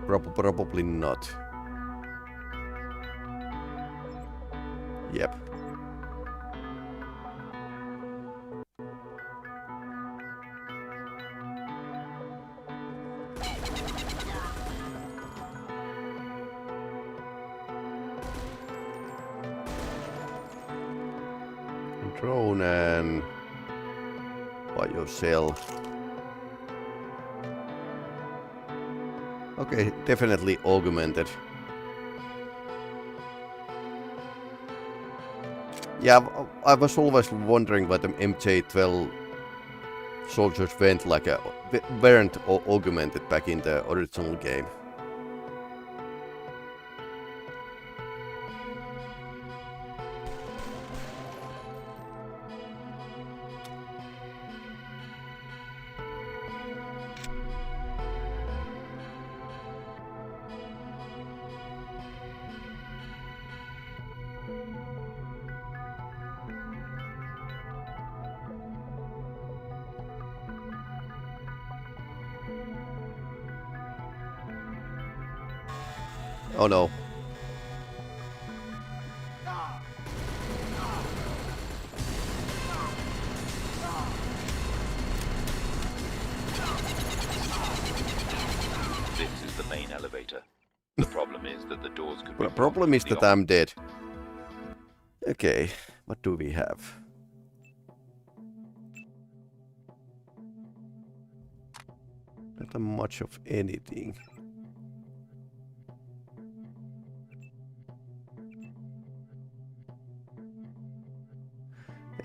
probably not. Yep. Drone and yourself. Okay, definitely augmented. Yeah, I was always wondering why the MJ12 soldiers weren't augmented back in the original game. Oh no. This is the main elevator. The problem is that the doors could be The problem is that I'm dead. Okay, what do we have? Not much of anything.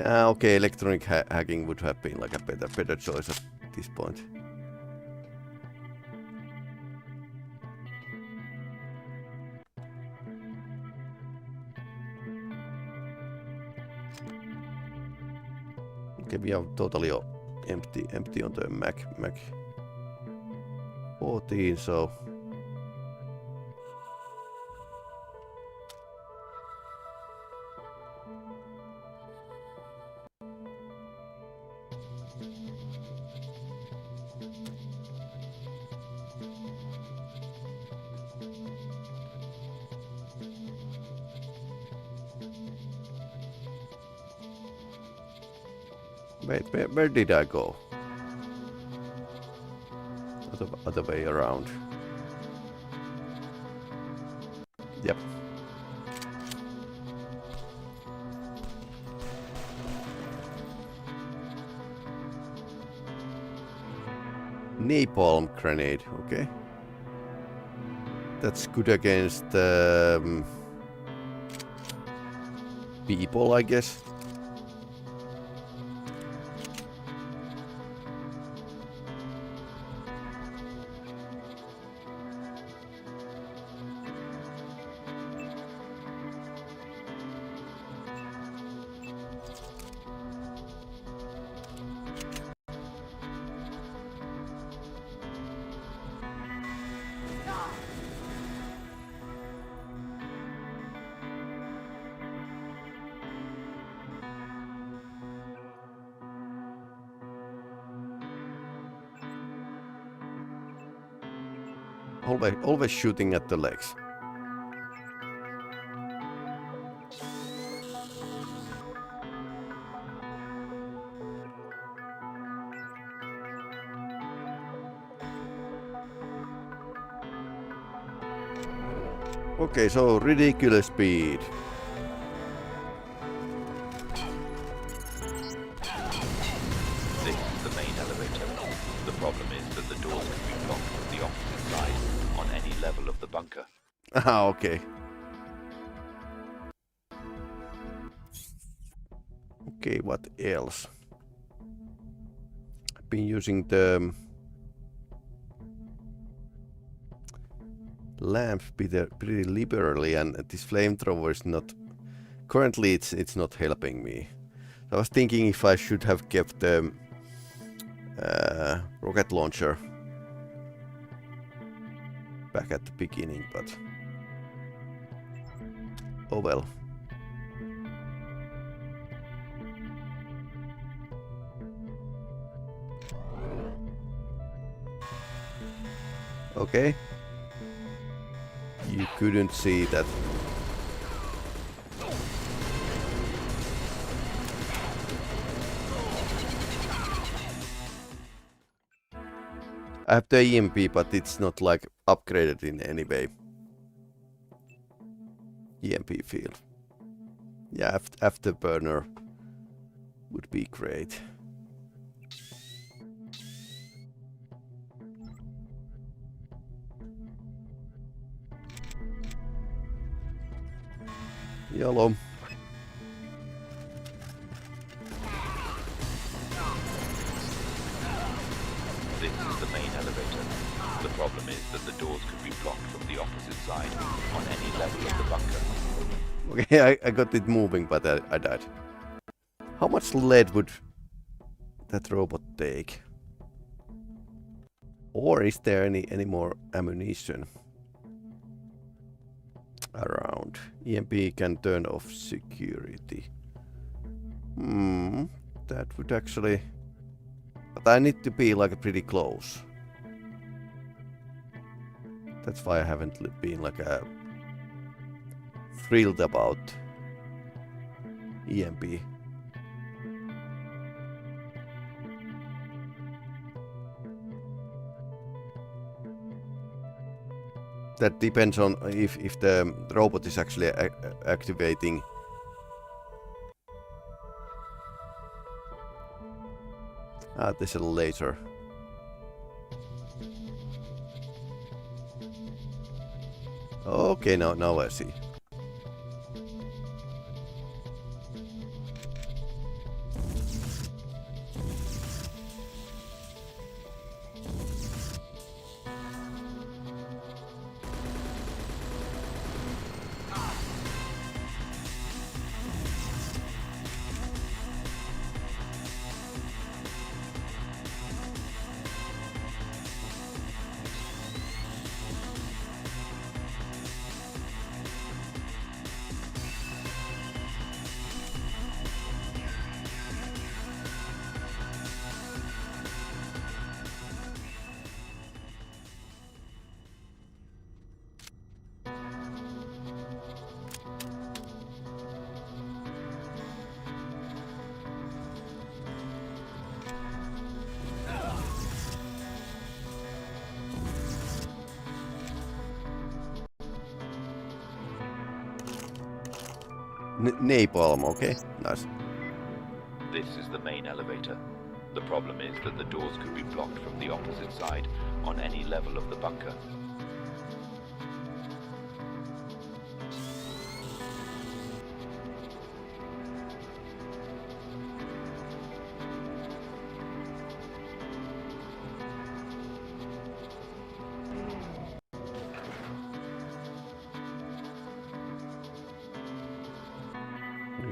Yeah, okay, electronic hacking would have been like a better choice at this point. Okay, we are totally empty on the Mac 14, so wait, where did I go? Other way around. Yep. Napalm grenade, okay. That's good against people, I guess. Always shooting at the legs. Okay, so ridiculous speed. This is the main elevator. The problem is that the doors can be blocked from the opposite side on any level of the bunker. Ah, okay. Okay, what else? I've been using the lamp pretty liberally, and this flamethrower is not currently it's not helping me. I was thinking if I should have kept the rocket launcher back at the beginning, but oh well. Okay. You couldn't see that. I have the EMP, but it's not like upgraded in any way. EMP field. Yeah, afterburner would be great. Yellow. This is the main elevator. The problem is that the doors could be blocked from the opposite side on any level of the bunker. Okay, I got it moving, but I died. How much lead would that robot take? Or is there any more ammunition around? EMP can turn off security. That would actually... But I need to be like pretty close. That's why I haven't been like thrilled about EMP. That depends on if the robot is actually activating. There's a laser. Okay, now I see. Napalm, okay, nice. This is the main elevator. The problem is that the doors could be blocked from the opposite side on any level of the bunker.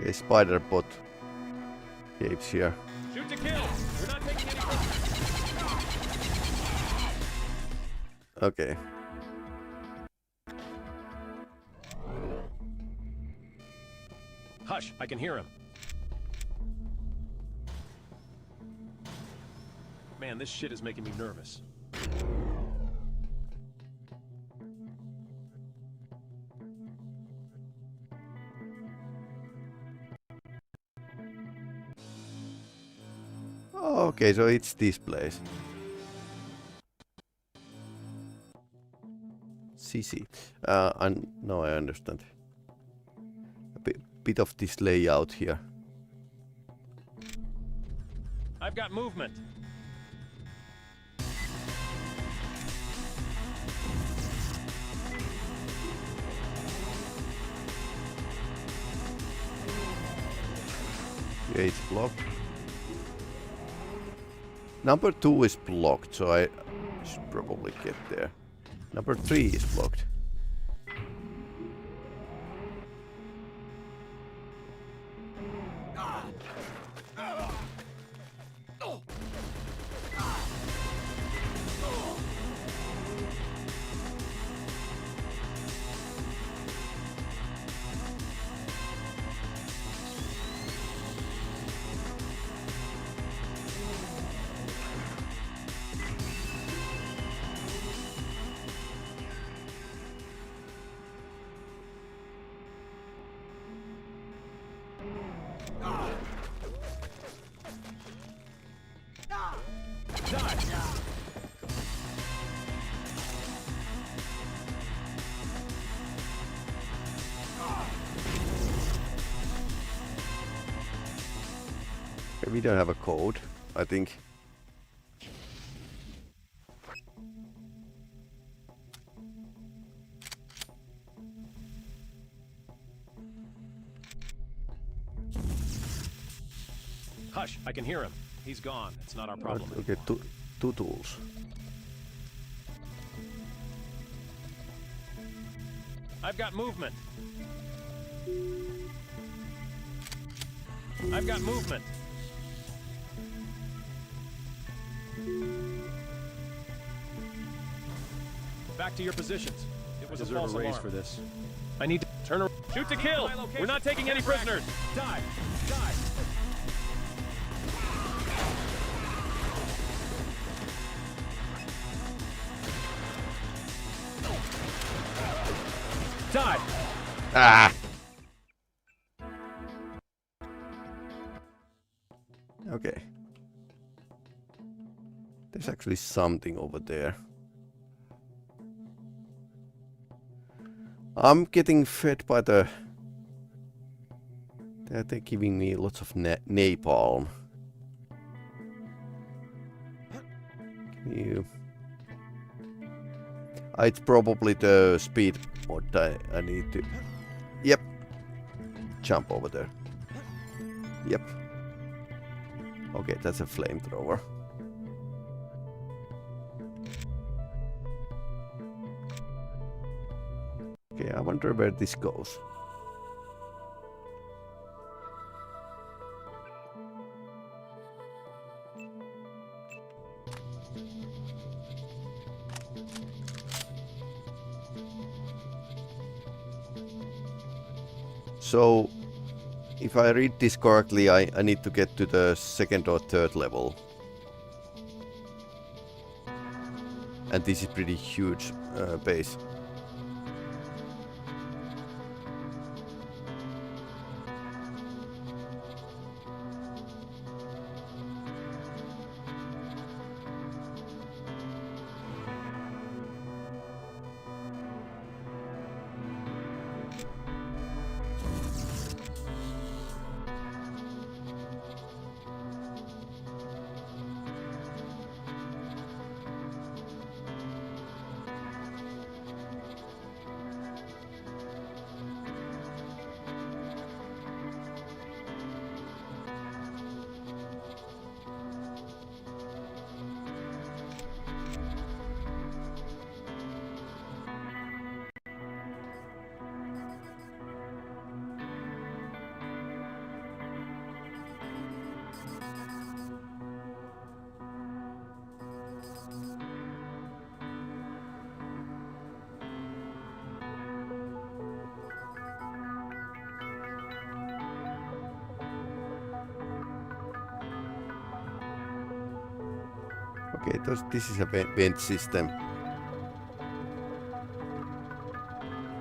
A spider bot caves here. Shoot to kill. We're not taking any prisoners. Okay. Hush, I can hear him. Man, this shit is making me nervous. Okay, so it's this place. CC. And now I understand. A bit of this layout here. I've got movement. Yeah, it's blocked. Number 2 is blocked, so I should probably get there. Number 3 is blocked. Okay, we don't have a code, I think. Hush, I can hear him. He's gone. It's not our problem. Okay, two tools. I've got movement. I've got movement. Back to your positions. It was a false alarm for this. I need to turn around. Shoot to kill. We're not taking any prisoners. Die. Die. Die. Ah! Okay. There's actually something over there. I'm getting fed by the... They're giving me lots of napalm. Can you... It's probably the speed mod I need to... Yep. Jump over there. Yep. Okay, that's a flamethrower. Okay, I wonder where this goes. So, if I read this correctly, I need to get to the second or third level. And this is pretty huge base. Okay, this is a vent system.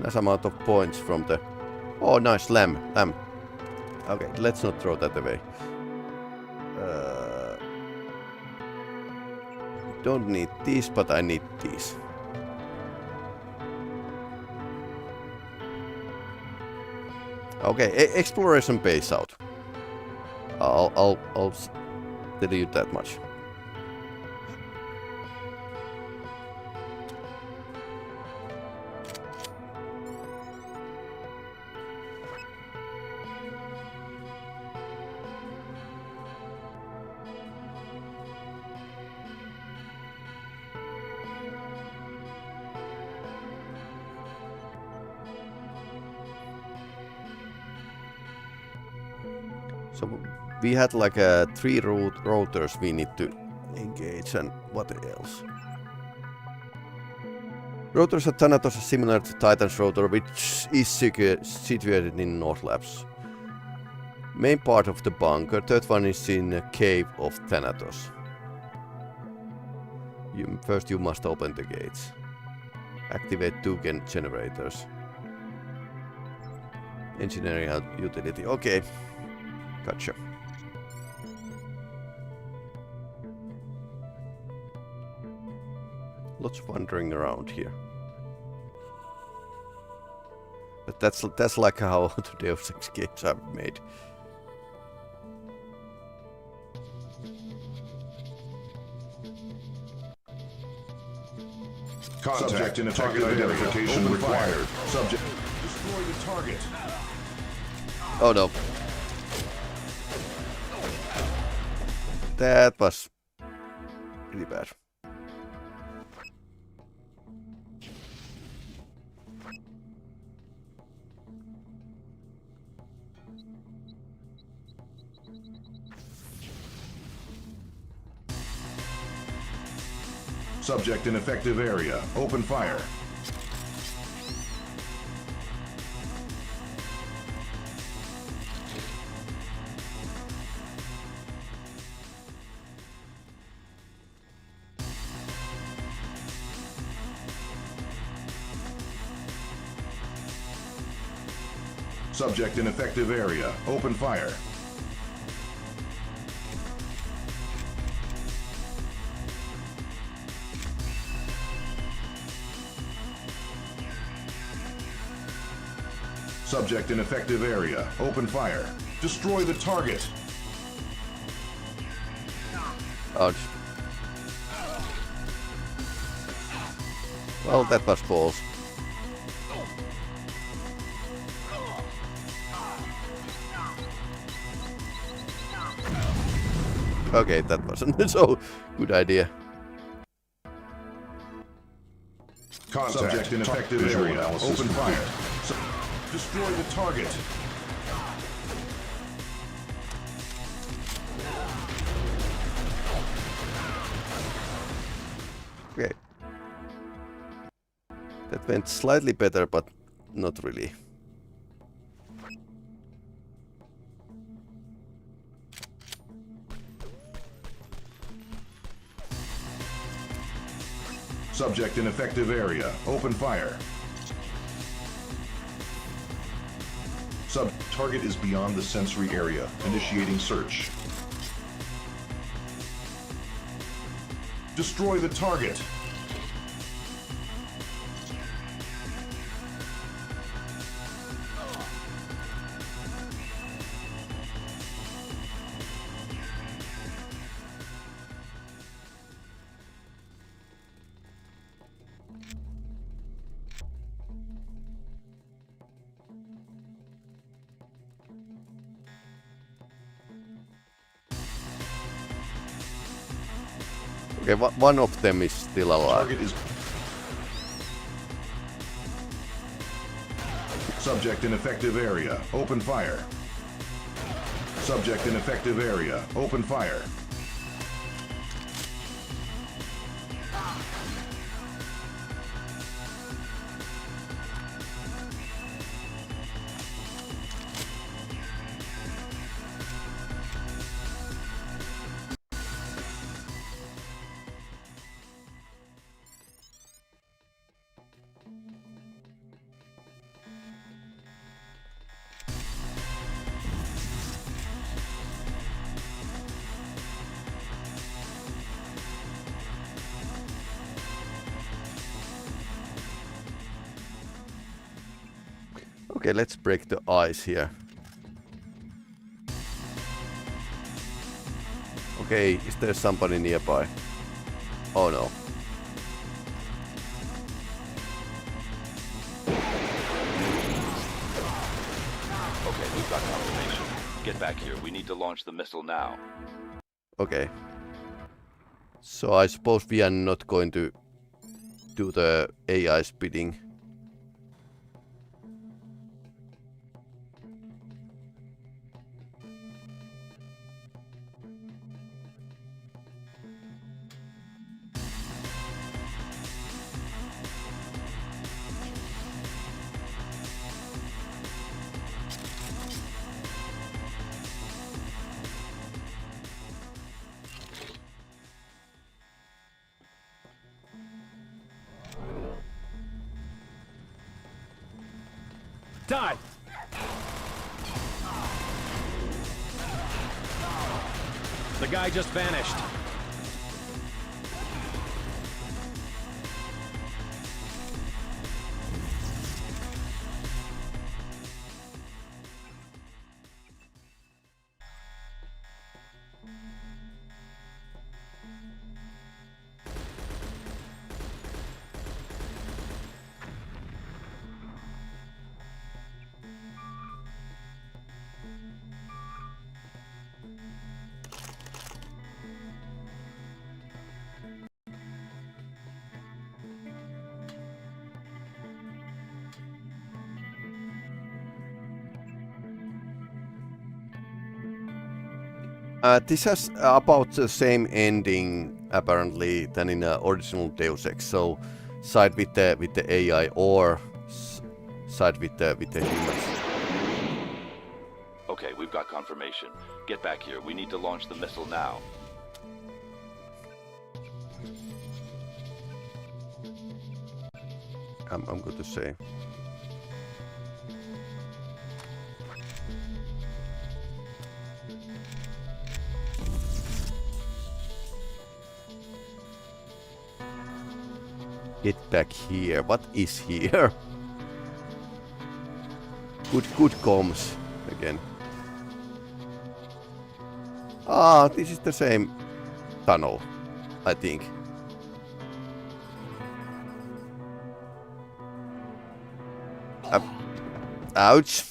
Nice amount of points from the... Oh, nice, lamb. Okay, let's not throw that away. Don't need these, but I need these. Okay, exploration base out. I'll tell you that much. So we had like 3 rotors we need to engage, and what else? Rotors at Thanatos are similar to Titan's rotor, which is situated in North Labs. Main part of the bunker, third one is in a cave of Thanatos. First you must open the gates. Activate 2 generators. Engineering utility, okay. Gotcha. Lots of wandering around here. But that's like how the Deus Ex games are made. Contact in target identification required. Subject. Destroy the target. Oh no. That was pretty bad. Subject in effective area. Open fire. Subject in effective area. Open fire. Subject in effective area. Open fire. Destroy the target. Ouch. Well, that was balls. Okay, that wasn't so good idea. Contact. Subject in effective area. Open fire. Destroy the target. Okay. That went slightly better, but not really. Subject in effective area. Open fire. Target is beyond the sensory area. Initiating search. Destroy the target. Okay, one of them is still alive. Target is subject in effective area. Open fire. Subject in effective area. Open fire. Okay, let's break the ice here. Okay, is there somebody nearby? Oh no. Okay, we've got confirmation. Get back here. We need to launch the missile now. Okay. So I suppose we are not going to do the AI's bidding. Die! The guy just vanished. This has about the same ending apparently than in the original Deus Ex. So side with the AI or side with the humans. Okay, we've got confirmation. Get back here. We need to launch the missile now. I'm good to say. Get back here. What is here? Good comms again. Ah, this is the same tunnel, I think. Ouch.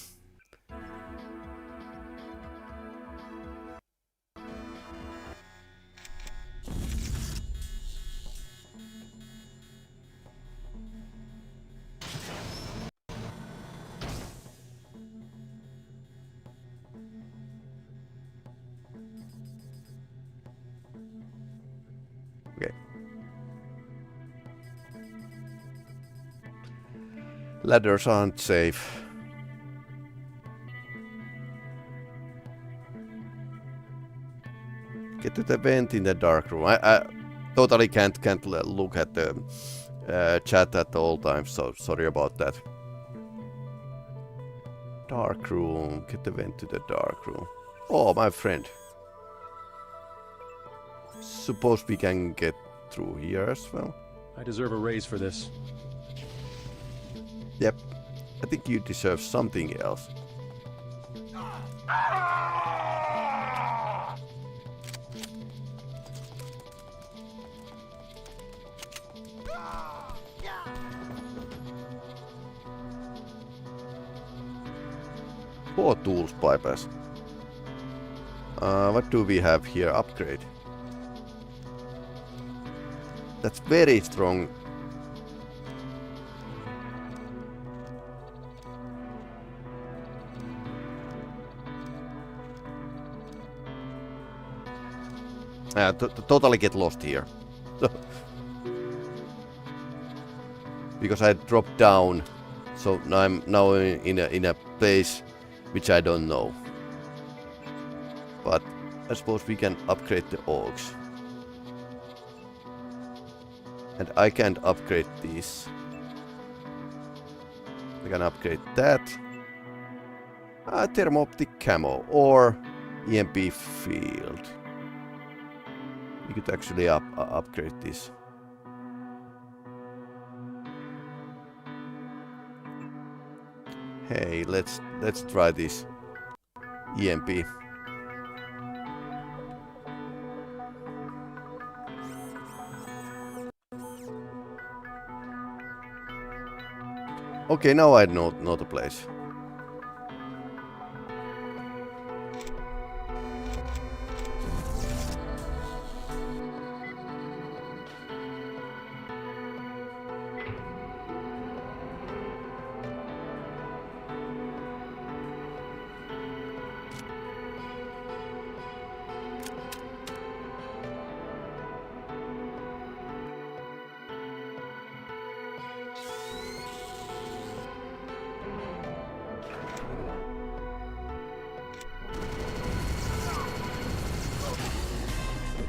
Okay. Ladders aren't safe. Get to the vent in the dark room. I totally can't look at the chat at all times, so sorry about that. Dark room. Get the vent to the dark room. Oh, my friend. Suppose we can get through here as well. I deserve a raise for this. Yep. I think you deserve something else. Four tools bypass. What do we have here? Upgrade. That's very strong. Totally get lost here. Because I dropped down, so I'm now in a place which I don't know. But I suppose we can upgrade the orcs. And I can't upgrade these. I can upgrade that. Thermo-optic camo or EMP field. We could actually upgrade this. Hey, let's try this EMP. Okay, now I know the place.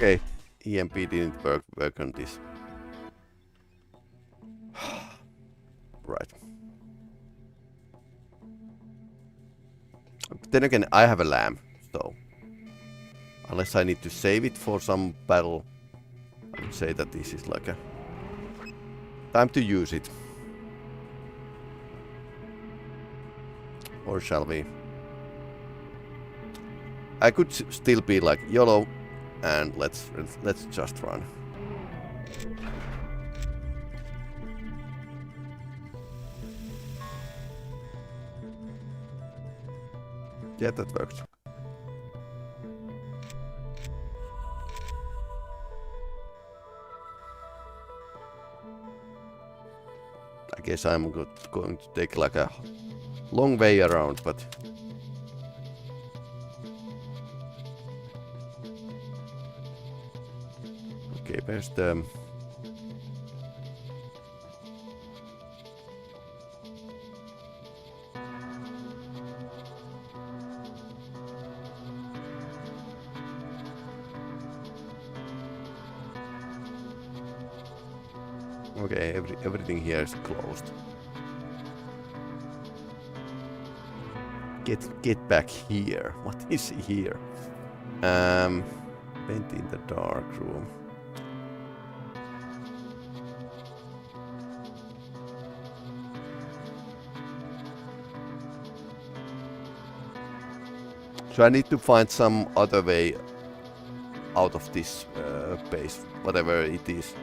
Okay, EMP didn't work on this. Right. Then again, I have a lamp, so unless I need to save it for some battle, I would say that this is like a time to use it. Or shall we? I could still be like YOLO. And let's just run. Yeah, that works. I guess I'm going to take like a long way around, but okay, where's the... Okay, everything here is closed. Get back here. What is here? Vent in the dark room. So I need to find some other way out of this base, whatever it is.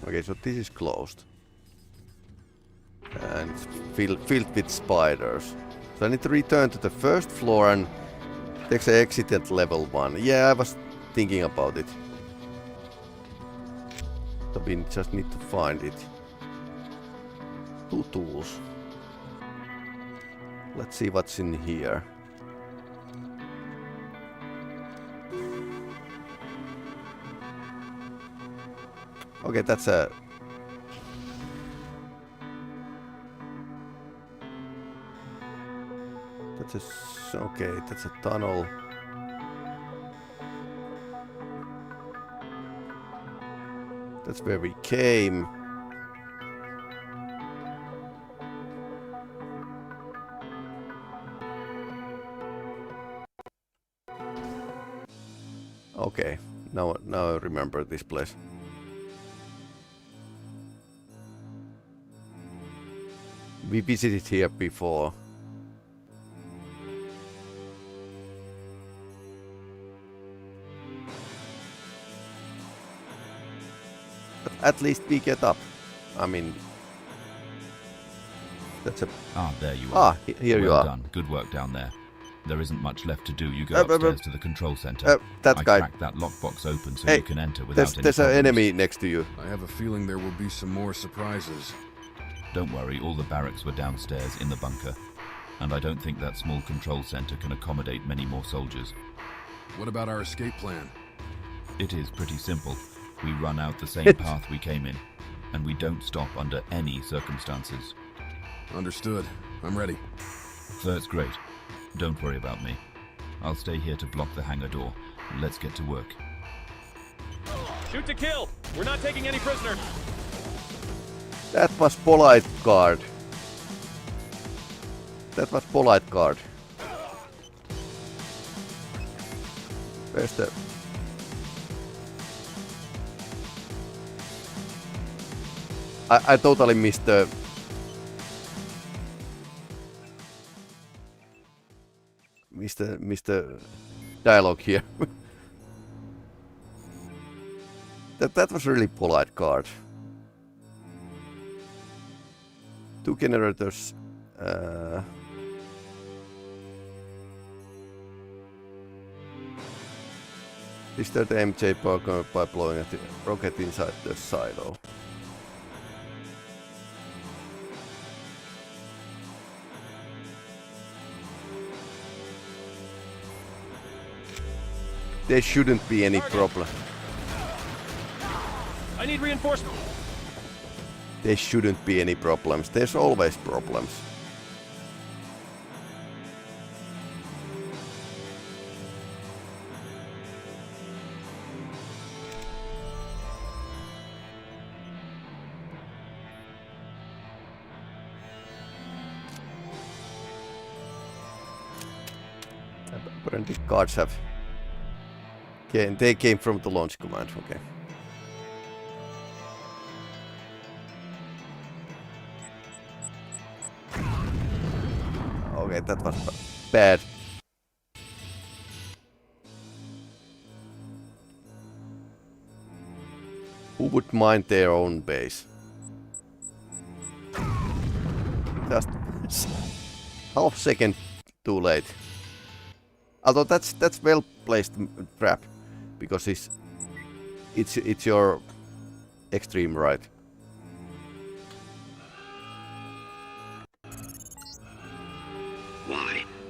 Okay, so this is closed. And it's filled with spiders. So I need to return to the first floor and take the exit at level 1. Yeah, I was thinking about it. So we just need to find it. 2 tools. Let's see what's in here. Okay, that's a... Okay, that's a tunnel. That's where we came. Okay, now I remember this place. We visited here before. But at least we get up. I mean... That's a... Ah, there you are. Ah, here you well are. Done. Good work down there. There isn't much left to do. You go upstairs to the control center. That guy. I cracked that lockbox open so you can enter without any problems. There's an enemy next to you. I have a feeling there will be some more surprises. Don't worry, all the barracks were downstairs in the bunker. And I don't think that small control center can accommodate many more soldiers. What about our escape plan? It is pretty simple. We run out the same path we came in. And we don't stop under any circumstances. Understood. I'm ready. That's great. Don't worry about me. I'll stay here to block the hangar door. Let's get to work. Shoot to kill! We're not taking any prisoners! That was polite guard. That was polite guard. Where's the... I totally missed the... Mr. Dialogue here. that was really polite guard. 2 generators. Disturb the MJ power by blowing at the rocket inside the silo. There shouldn't be any problem. I need reinforcement. There shouldn't be any problems. There's always problems. Apparently guards have... Okay, they came from the launch command, okay. Okay, that was bad. Who would mind their own base? Just half second too late. Although that's well placed trap, because it's your extreme right.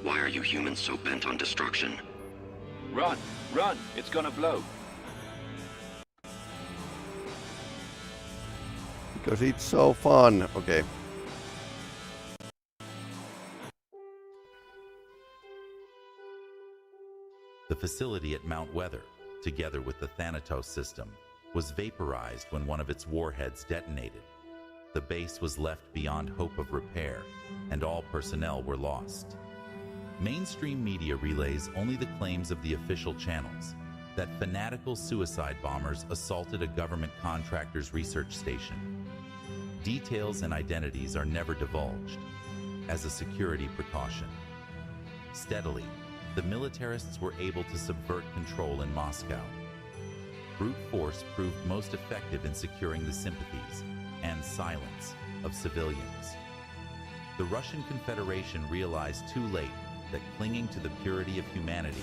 Why are you humans so bent on destruction? Run! Run! It's gonna blow! because it's so fun. Okay. The facility at Mount Weather, together with the Thanatos system, was vaporized when one of its warheads detonated. The base was left beyond hope of repair, and all personnel were lost. Mainstream media relays only the claims of the official channels that fanatical suicide bombers assaulted a government contractor's research station. Details and identities are never divulged, as a security precaution. Steadily, the militarists were able to subvert control in Moscow. Brute force proved most effective in securing the sympathies and silence of civilians. The Russian Confederation realized too late that clinging to the purity of humanity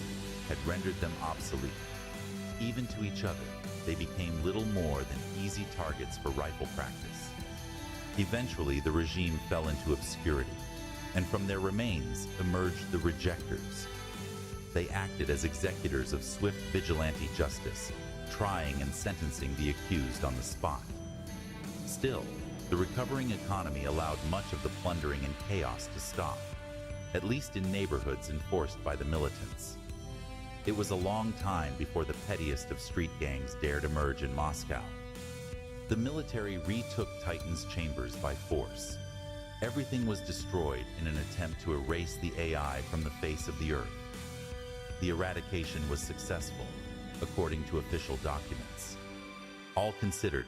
had rendered them obsolete. Even to each other, they became little more than easy targets for rifle practice. Eventually, the regime fell into obscurity, and from their remains emerged the rejectors. They acted as executors of swift vigilante justice, trying and sentencing the accused on the spot. Still, the recovering economy allowed much of the plundering and chaos to stop, at least in neighborhoods enforced by the militants. It was a long time before the pettiest of street gangs dared emerge in Moscow. The military retook Titan's chambers by force. Everything was destroyed in an attempt to erase the AI from the face of the earth. The eradication was successful, according to official documents. All considered,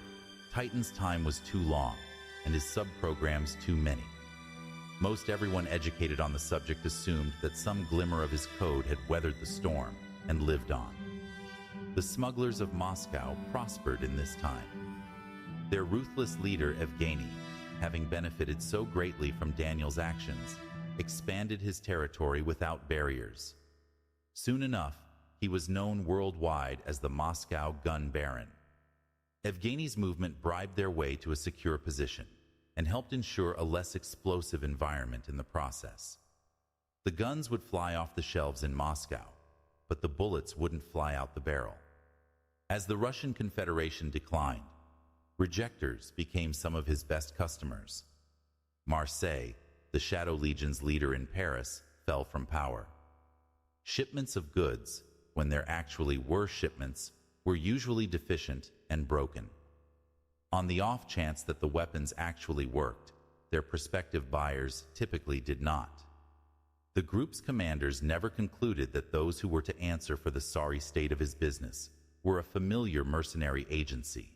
Titan's time was too long, and his sub-programs too many. Most everyone educated on the subject assumed that some glimmer of his code had weathered the storm and lived on. The smugglers of Moscow prospered in this time. Their ruthless leader, Evgeny, having benefited so greatly from Daniel's actions, expanded his territory without barriers. Soon enough, he was known worldwide as the Moscow Gun Baron. Evgeny's movement bribed their way to a secure position and helped ensure a less explosive environment in the process. The guns would fly off the shelves in Moscow, but the bullets wouldn't fly out the barrel. As the Russian Confederation declined, rejectors became some of his best customers. Marseille, the Shadow Legion's leader in Paris, fell from power. Shipments of goods, when there actually were shipments, were usually deficient and broken. On the off chance that the weapons actually worked, their prospective buyers typically did not. The group's commanders never concluded that those who were to answer for the sorry state of his business were a familiar mercenary agency,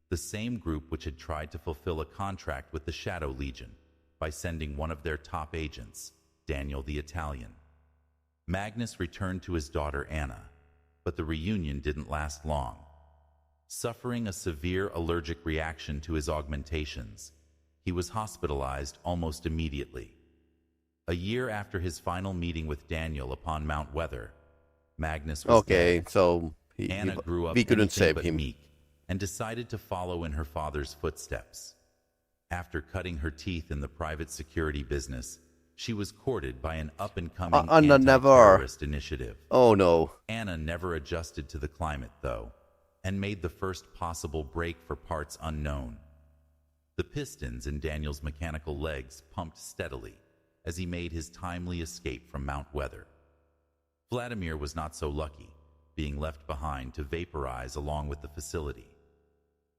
the same group which had tried to fulfill a contract with the Shadow Legion by sending one of their top agents, Daniel the Italian. Magnus returned to his daughter Anna, but the reunion didn't last long. Suffering a severe allergic reaction to his augmentations, he was hospitalized almost immediately. A year after his final meeting with Daniel upon Mount Weather, Magnus was dead. So Anna grew up we couldn't anything save but him. meek and decided to follow in her father's footsteps. After cutting her teeth in the private security business, she was courted by an up-and-coming anti-terrorist initiative. Oh no. Anna never adjusted to the climate, though, and made the first possible break for parts unknown. The pistons in Daniel's mechanical legs pumped steadily as he made his timely escape from Mount Weather. Vladimir was not so lucky, being left behind to vaporize along with the facility.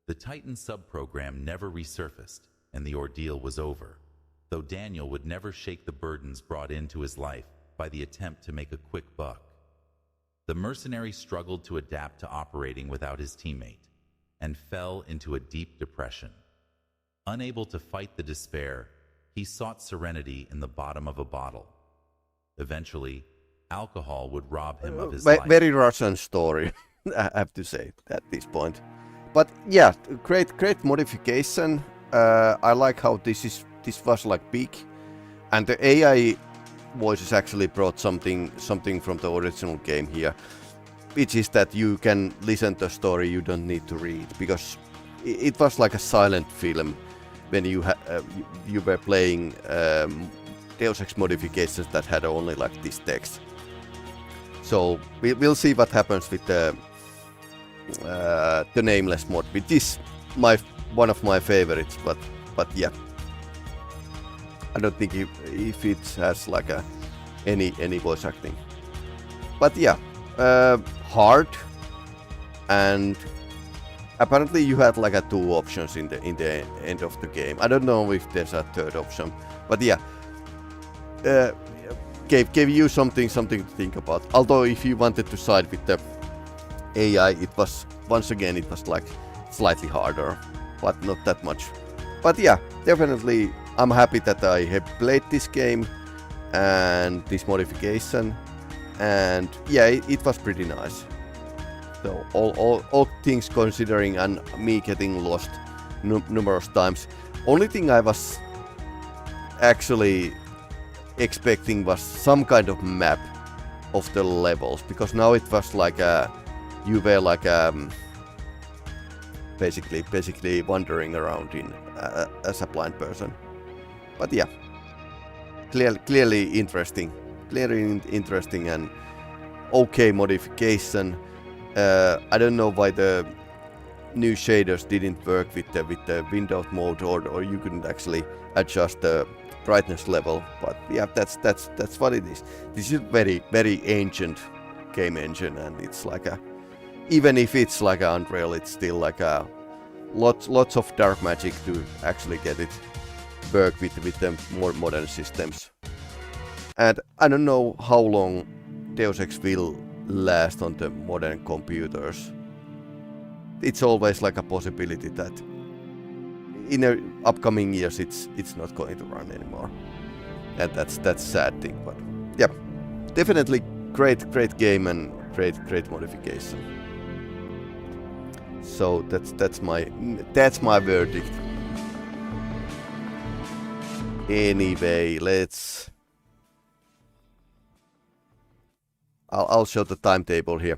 The Titan sub-program never resurfaced, and the ordeal was over, though Daniel would never shake the burdens brought into his life by the attempt to make a quick buck. The mercenary struggled to adapt to operating without his teammate, and fell into a deep depression. Unable to fight the despair, he sought serenity in the bottom of a bottle. Eventually, alcohol would rob him of his life. Very Russian story, I have to say, at this point. But yeah, great modification. I like how this was like big, and the AI voices actually brought something from the original game here, which is that you can listen to the story, you don't need to read, because it was like a silent film when you were playing Deus Ex modifications that had only like this text. So we'll see what happens with the Nameless mod, which is my one of my favorites, but yeah, I don't think if it has like any voice acting. But yeah, hard, and apparently you had like 2 options in the end of the game. I don't know if there's a third option, but yeah, gave you something to think about. Although if you wanted to side with the AI, it was like slightly harder, but not that much. But yeah, definitely I'm happy that I have played this game and this modification, and yeah, it was pretty nice. So all things considering, and me getting lost numerous times, only thing I was actually expecting was some kind of map of the levels, because now it was like you were like basically wandering around in as a blind person. But yeah, clearly interesting and okay modification. I don't know why the new shaders didn't work with the windowed mode, or you couldn't actually adjust the brightness level. But yeah, that's what it is. This is very ancient game engine, and it's like even if it's like Unreal, it's still like lots of dark magic to actually get it work with the more modern systems. And I don't know how long Deus Ex will last on the modern computers. It's always like a possibility that in the upcoming years it's not going to run anymore, and that's sad thing. But yeah, definitely great game and great modification. So that's my verdict. Anyway, I'll show the timetable here.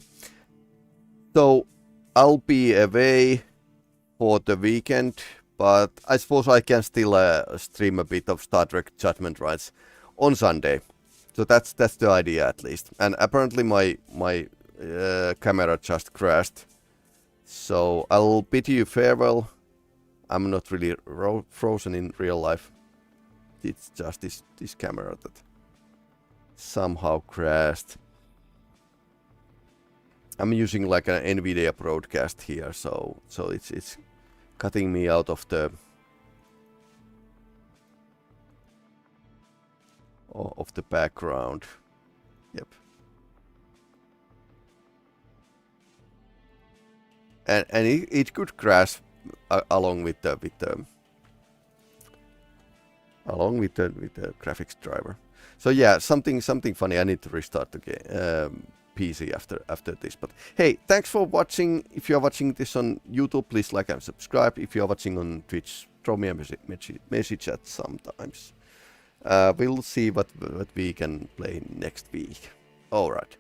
So I'll be away for the weekend, but I suppose I can still stream a bit of Star Trek Judgment Rights on Sunday. So that's the idea at least. And apparently my camera just crashed. So I'll bid you farewell. I'm not really frozen in real life. It's just this camera that somehow crashed. I'm using like an NVIDIA broadcast here, so it's cutting me out of the background. Yep. And it could crash along with the graphics driver. So yeah, something funny. I need to restart the game. PC after this. But hey, thanks for watching. If you are watching this on YouTube, please like and subscribe. If you are watching on Twitch, throw me a message chat sometimes. We'll see what we can play next week. Alright.